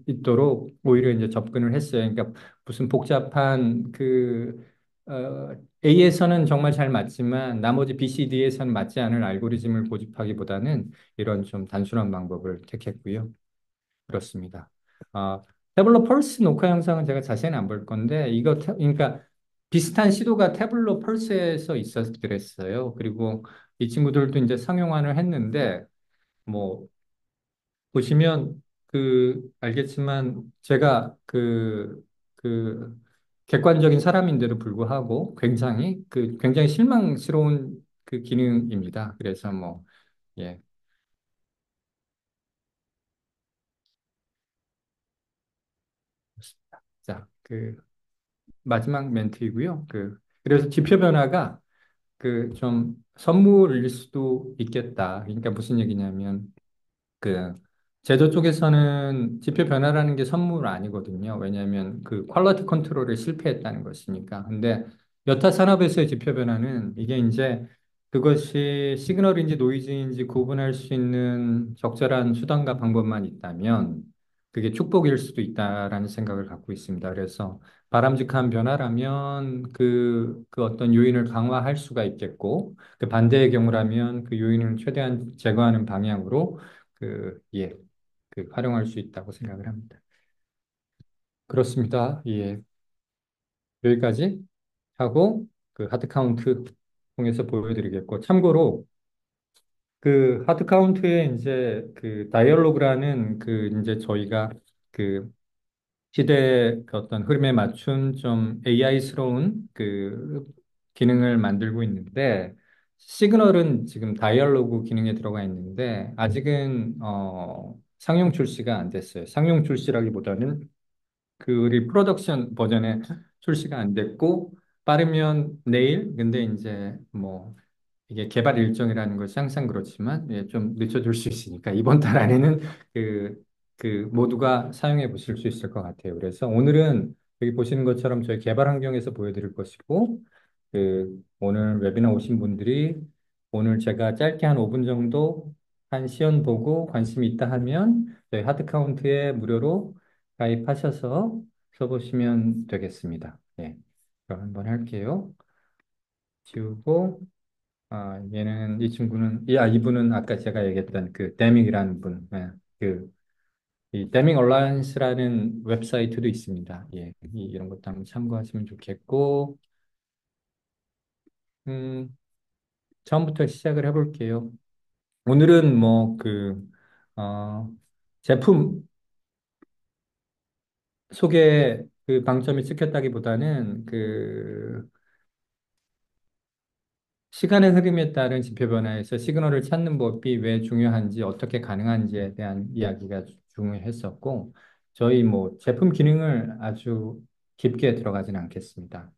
있도록 오히려 이제 접근을 했어요. 그러니까 무슨 복잡한 A에서는 정말 잘 맞지만 나머지 B, C, D에서는 맞지 않을 알고리즘을 고집하기보다는 이런 좀 단순한 방법을 택했고요. 그렇습니다. 아, 태블로 펄스 녹화 영상은 제가 자세히는 안 볼 건데, 그러니까 비슷한 시도가 태블로 펄스에서 있었더랬어요. 그리고 이 친구들도 이제 상용화를 했는데, 뭐, 보시면 알겠지만, 제가 그, 객관적인 사람인데도 불구하고 굉장히 실망스러운 그 기능입니다. 그래서 뭐, 예. 그렇습니다. 자, 마지막 멘트이고요. 그래서 지표 변화가 좀 선물일 수도 있겠다. 그러니까 무슨 얘기냐면 그 제조 쪽에서는 지표 변화라는 게 선물 아니거든요. 왜냐하면 그 퀄리티 컨트롤에 실패했다는 것이니까. 근데 여타 산업에서의 지표 변화는 이게 이제 그것이 시그널인지 노이즈인지 구분할 수 있는 적절한 수단과 방법만 있다면 그게 축복일 수도 있다라는 생각을 갖고 있습니다. 그래서 바람직한 변화라면 그 어떤 요인을 강화할 수가 있겠고 그 반대의 경우라면 그 요인을 최대한 제거하는 방향으로 예, 활용할 수 있다고 생각을 합니다. 그렇습니다. 예, 여기까지 하고 하드 카운트 통해서 보여드리겠고, 참고로 하드 카운트에 이제 다이얼로그라는 이제 저희가 그 시대의 그 어떤 흐름에 맞춘 좀 AI스러운 기능을 만들고 있는데, 시그널은 지금 다이얼로그 기능에 들어가 있는데, 아직은, 상용 출시가 안 됐어요. 상용 출시라기보다는 우리 프로덕션 버전에 출시가 안 됐고, 빠르면 내일, 근데 이제 뭐, 이게 개발 일정이라는 것이 항상 그렇지만, 예, 좀 늦춰질 수 있으니까, 이번 달 안에는 그, 모두가 사용해 보실 수 있을 것 같아요. 그래서 오늘은 여기 보시는 것처럼 저희 개발 환경에서 보여드릴 것이고, 오늘 웨비나 오신 분들이 오늘 제가 짧게 한 5분 정도 한 시연 보고 관심이 있다 하면 저희 하드 카운트에 무료로 가입하셔서 써보시면 되겠습니다. 예. 그럼 한번 할게요. 지우고, 이 친구는, 이분은 아까 제가 얘기했던 데밍이라는 분, 예. 이 데밍 얼라이언스라는 웹사이트도 있습니다. 예. 이런 것도 한번 참고하시면 좋겠고, 음, 처음부터 시작을 해볼게요. 오늘은 어, 제품 소개 방점이 찍혔다기보다는 시간의 흐름에 따른 지표 변화에서 시그널을 찾는 법이 왜 중요한지, 어떻게 가능한지에 대한 이야기가 중요했었고, 저희 뭐 제품 기능을 아주 깊게 들어가진 않겠습니다.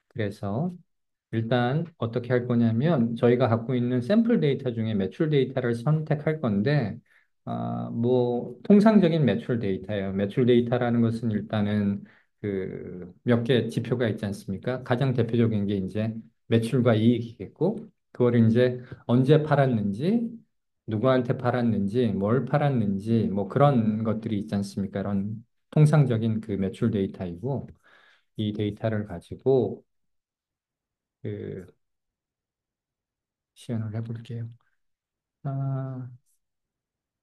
그래서 일단 어떻게 할 거냐면 저희가 갖고 있는 샘플 데이터 중에 매출 데이터를 선택할 건데 뭐 통상적인 매출 데이터예요. 매출 데이터라는 것은 일단은 몇 개 지표가 있지 않습니까? 가장 대표적인 게 이제 매출과 이익이겠고 그걸 이제 언제 팔았는지 누구한테 팔았는지 뭘 팔았는지 뭐 그런 것들이 있지 않습니까? 그런 통상적인 매출 데이터이고 이 데이터를 가지고 그 시연을 해볼게요. 아,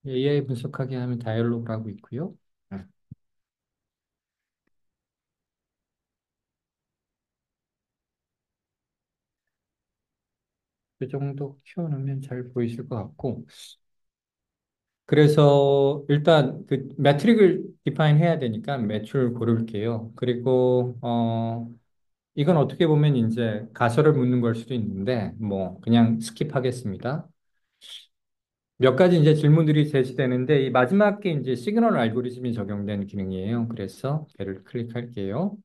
AI 분석하기 하면 다이얼로그라고 있고요. 네, 그 정도 키워놓으면 잘 보이실 것 같고. 그래서 일단 그 매트릭을 디파인 해야 되니까 매출 고를게요. 그리고 이건 어떻게 보면 이제 가설을 묻는 걸 수도 있는데 뭐 그냥 스킵하겠습니다. 몇 가지 이제 질문들이 제시되는데 이 마지막 게 이제 시그널 알고리즘이 적용된 기능이에요. 그래서 걔를 클릭할게요.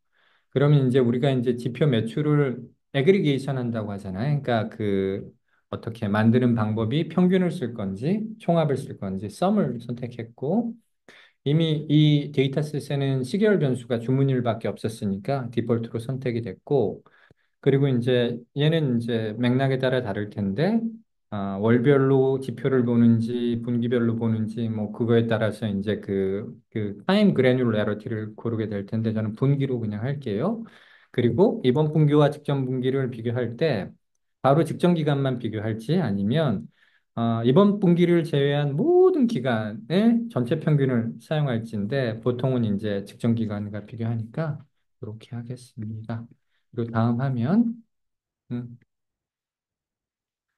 그러면 이제 우리가 이제 지표 매출을 애그리게이션 한다고 하잖아요. 그러니까 그 어떻게 만드는 방법이 평균을 쓸 건지 총합을 쓸 건지 썸을 선택했고 이미 이 데이터셋에는 시계열 변수가 주문일밖에 없었으니까 디폴트로 선택이 됐고 그리고 이제 얘는 이제 맥락에 따라 다를 텐데 월별로 지표를 보는지 분기별로 보는지 뭐 그거에 따라서 이제 그 타임 그래놀라리티를 고르게 될 텐데 저는 분기로 그냥 할게요. 그리고 이번 분기와 직전 분기를 비교할 때 바로 직전 기간만 비교할지 아니면 이번 분기를 제외한 모든 기간의 전체 평균을 사용할지인데 보통은 이제 직전 기간과 비교하니까 이렇게 하겠습니다. 그리고 다음 화면. 음.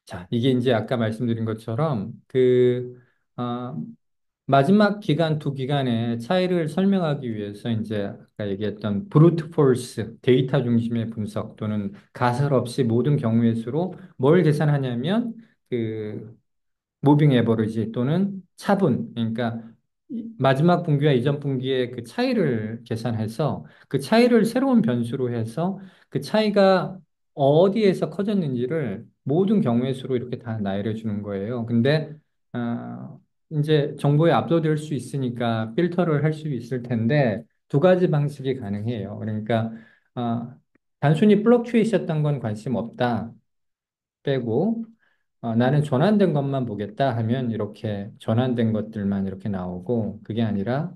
자, 이게 이제 아까 말씀드린 것처럼 어, 마지막 기간 두 기간의 차이를 설명하기 위해서 이제 아까 얘기했던 브루트 포스 데이터 중심의 분석 또는 가설 없이 모든 경우의 수로 뭘 계산하냐면 그 무빙 에버리지 또는 차분 그러니까 마지막 분기와 이전 분기의 그 차이를 계산해서 그 차이를 새로운 변수로 해서 그 차이가 어디에서 커졌는지를 모든 경우의 수로 이렇게 다 나열해 주는 거예요. 근데 이제 정보에 압도될 수 있으니까 필터를 할 수 있을 텐데 두 가지 방식이 가능해요. 그러니까 아, 단순히 플럭추에이션했던 건 관심 없다 빼고 나는 전환된 것만 보겠다 하면 이렇게 전환된 것들만 이렇게 나오고 그게 아니라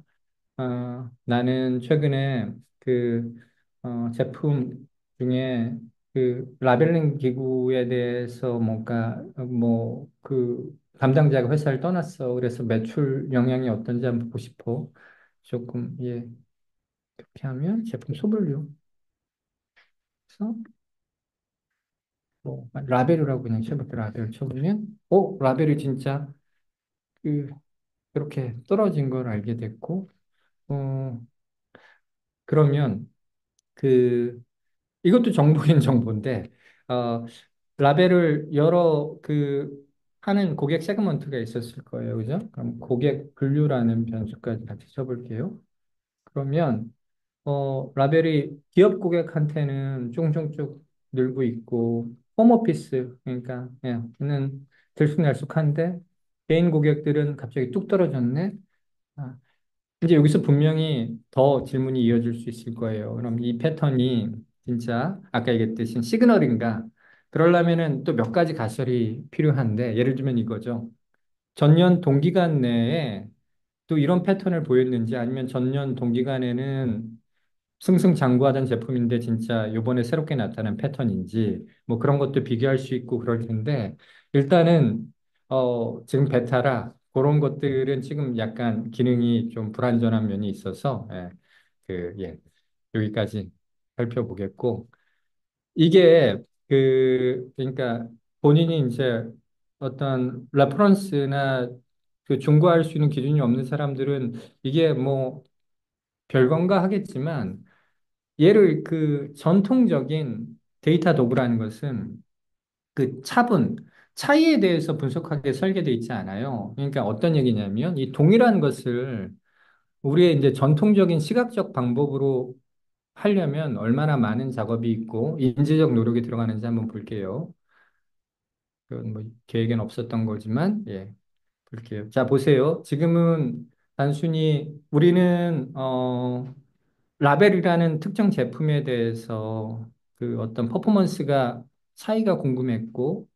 나는 최근에 제품 중에 그 라벨링 기구에 대해서 뭔가 뭐 그 담당자가 회사를 떠났어. 그래서 매출 영향이 어떤지 한번 보고 싶어. 조금 예 그렇게 하면 제품 소블류 그래서 뭐 라벨이라고 그냥 쳐볼게 라벨 쳐보면 라벨이 진짜 그 그렇게 떨어진 걸 알게 됐고, 어, 그러면 그, 이것도 정보인 정보인데, 어, 라벨을 여러 하는 고객 세그먼트가 있었을 거예요. 그죠? 그럼 고객 분류라는 변수까지 같이 쳐볼게요. 그러면, 라벨이 기업 고객한테는 쭉쭉쭉 늘고 있고, 홈오피스, 그러니까, 예, 는 들쑥날쑥한데, 개인 고객들은 갑자기 뚝 떨어졌네. 아, 이제 여기서 분명히 더 질문이 이어질 수 있을 거예요. 그럼 이 패턴이 진짜 아까 얘기했듯이 시그널인가? 그러려면은 또 몇 가지 가설이 필요한데 예를 들면 이거죠. 전년 동기간 내에 또 이런 패턴을 보였는지 아니면 전년 동기간에는 승승장구하던 제품인데 진짜 요번에 새롭게 나타난 패턴인지 뭐 그런 것도 비교할 수 있고 그럴 텐데 일단은 지금 베타라 그런 것들은 지금 약간 기능이 좀 불완전한 면이 있어서 예, 여기까지 살펴보겠고 이게 그러니까 본인이 이제 어떤 레퍼런스나 그 중과할 수 있는 기준이 없는 사람들은 이게 뭐 별건가 하겠지만 얘를 그 전통적인 데이터 도구라는 것은 그 차분, 차이에 대해서 분석하게 설계되어 있지 않아요. 그러니까 어떤 얘기냐면 이 동일한 것을 우리의 이제 전통적인 시각적 방법으로 하려면 얼마나 많은 작업이 있고 인지적 노력이 들어가는지 한번 볼게요. 그건 뭐 계획엔 없었던 거지만 예, 볼게요. 자, 보세요. 지금은 단순히 우리는 라벨이라는 특정 제품에 대해서 그 어떤 퍼포먼스가 차이가 궁금했고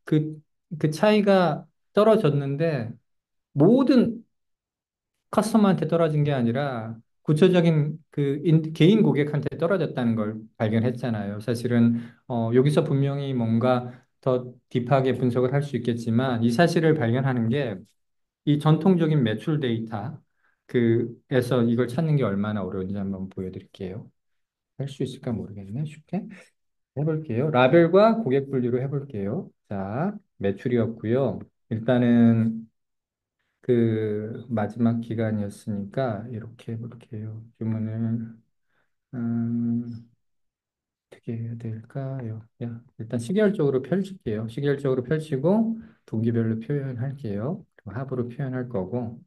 그, 그 차이가 떨어졌는데 모든 커스터머한테 떨어진 게 아니라 구체적인 개인 고객한테 떨어졌다는 걸 발견했잖아요. 사실은 여기서 분명히 뭔가 더 딥하게 분석을 할 수 있겠지만 이 사실을 발견하는 게 이 전통적인 매출 데이터 그에서 이걸 찾는 게 얼마나 어려운지 한번 보여드릴게요. 할 수 있을까 모르겠네. 쉽게 해볼게요. 라벨과 고객 분류로 해볼게요. 자, 매출이었고요. 일단은 마지막 기간이었으니까 이렇게 해볼게요. 주문을 음, 어떻게 해야 될까요? 야, 일단 시계열적으로 펼칠게요. 시계열적으로 펼치고 분기별로 표현할게요. 그리고 합으로 표현할 거고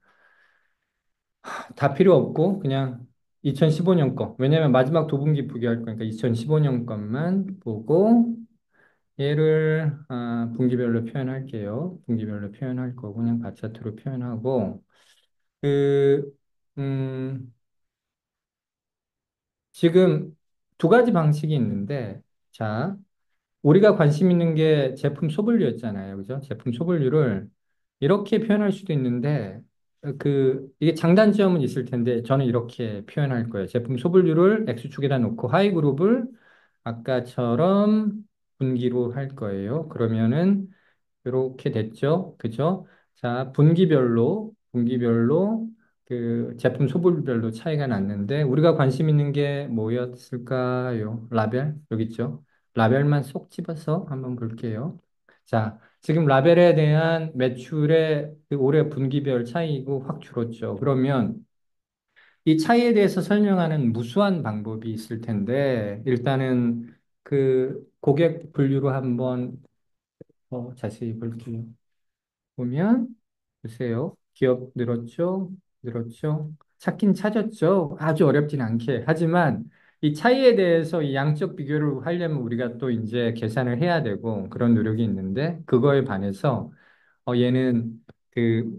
다 필요 없고 그냥 2015년 거. 왜냐면 마지막 두 분기 부기할 거니까 2015년 것만 보고 얘를 분기별로 표현할게요. 분기별로 표현할 거고 그냥 바차트로 표현하고 그 음, 지금 두 가지 방식이 있는데 자 우리가 관심 있는 게 제품 소블류였잖아요. 그죠? 제품 소블류를 이렇게 표현할 수도 있는데, 이게 장단점은 있을 텐데, 저는 이렇게 표현할 거예요. 제품 소블류를 X축에다 놓고 하이 그룹을 아까처럼 분기로 할 거예요. 그러면은 이렇게 됐죠. 그죠? 자, 분기별로 제품 소분별로 차이가 났는데 우리가 관심 있는 게 뭐였을까요? 라벨 여기 있죠. 라벨만 쏙 집어서 한번 볼게요. 자, 지금 라벨에 대한 매출의 올해 분기별 차이고 확 줄었죠. 그러면 이 차이에 대해서 설명하는 무수한 방법이 있을 텐데 일단은 고객 분류로 한번 자세히 볼게요. 보면 보세요. 기업 늘었죠? 늘었죠? 찾긴 찾았죠? 아주 어렵진 않게. 하지만 이 차이에 대해서 이 양적 비교를 하려면 우리가 또 이제 계산을 해야 되고 그런 노력이 있는데 그거에 반해서 얘는 그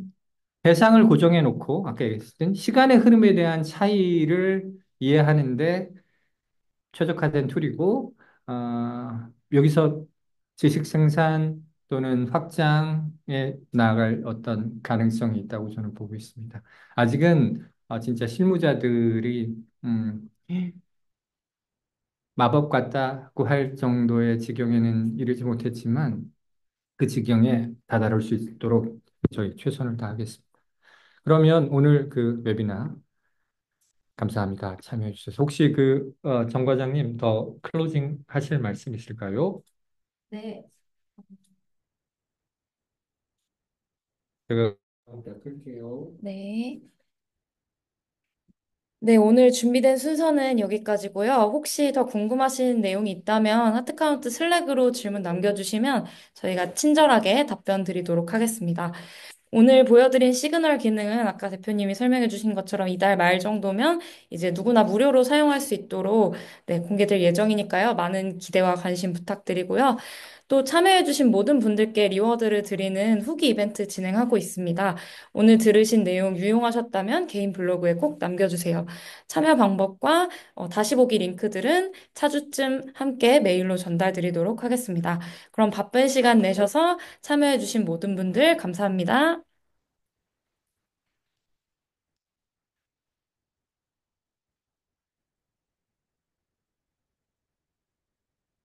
대상을 고정해 놓고 아까 얘기했던 시간의 흐름에 대한 차이를 이해하는데 최적화된 툴이고, 여기서 지식 생산 또는 확장에 나아갈 어떤 가능성이 있다고 저는 보고 있습니다. 아직은 진짜 실무자들이 마법 같다고 할 정도의 지경에는 이르지 못했지만 그 지경에 다다를 수 있도록 저희 최선을 다하겠습니다. 그러면 오늘 웨비나 감사합니다. 참여해 주셔서. 혹시 정 과장님 더 클로징 하실 말씀 있을까요? 네. 제가 끌게요. 네. 네, 오늘 준비된 순서는 여기까지고요. 혹시 더 궁금하신 내용이 있다면 하트카운트 슬랙으로 질문 남겨주시면 저희가 친절하게 답변 드리도록 하겠습니다. 오늘 보여드린 시그널 기능은 아까 대표님이 설명해 주신 것처럼 이달 말 정도면 이제 누구나 무료로 사용할 수 있도록 네, 공개될 예정이니까요. 많은 기대와 관심 부탁드리고요. 또 참여해주신 모든 분들께 리워드를 드리는 후기 이벤트 진행하고 있습니다. 오늘 들으신 내용 유용하셨다면 개인 블로그에 꼭 남겨주세요. 참여 방법과 다시 보기 링크들은 차주쯤 함께 메일로 전달드리도록 하겠습니다. 그럼 바쁜 시간 내셔서 참여해주신 모든 분들 감사합니다.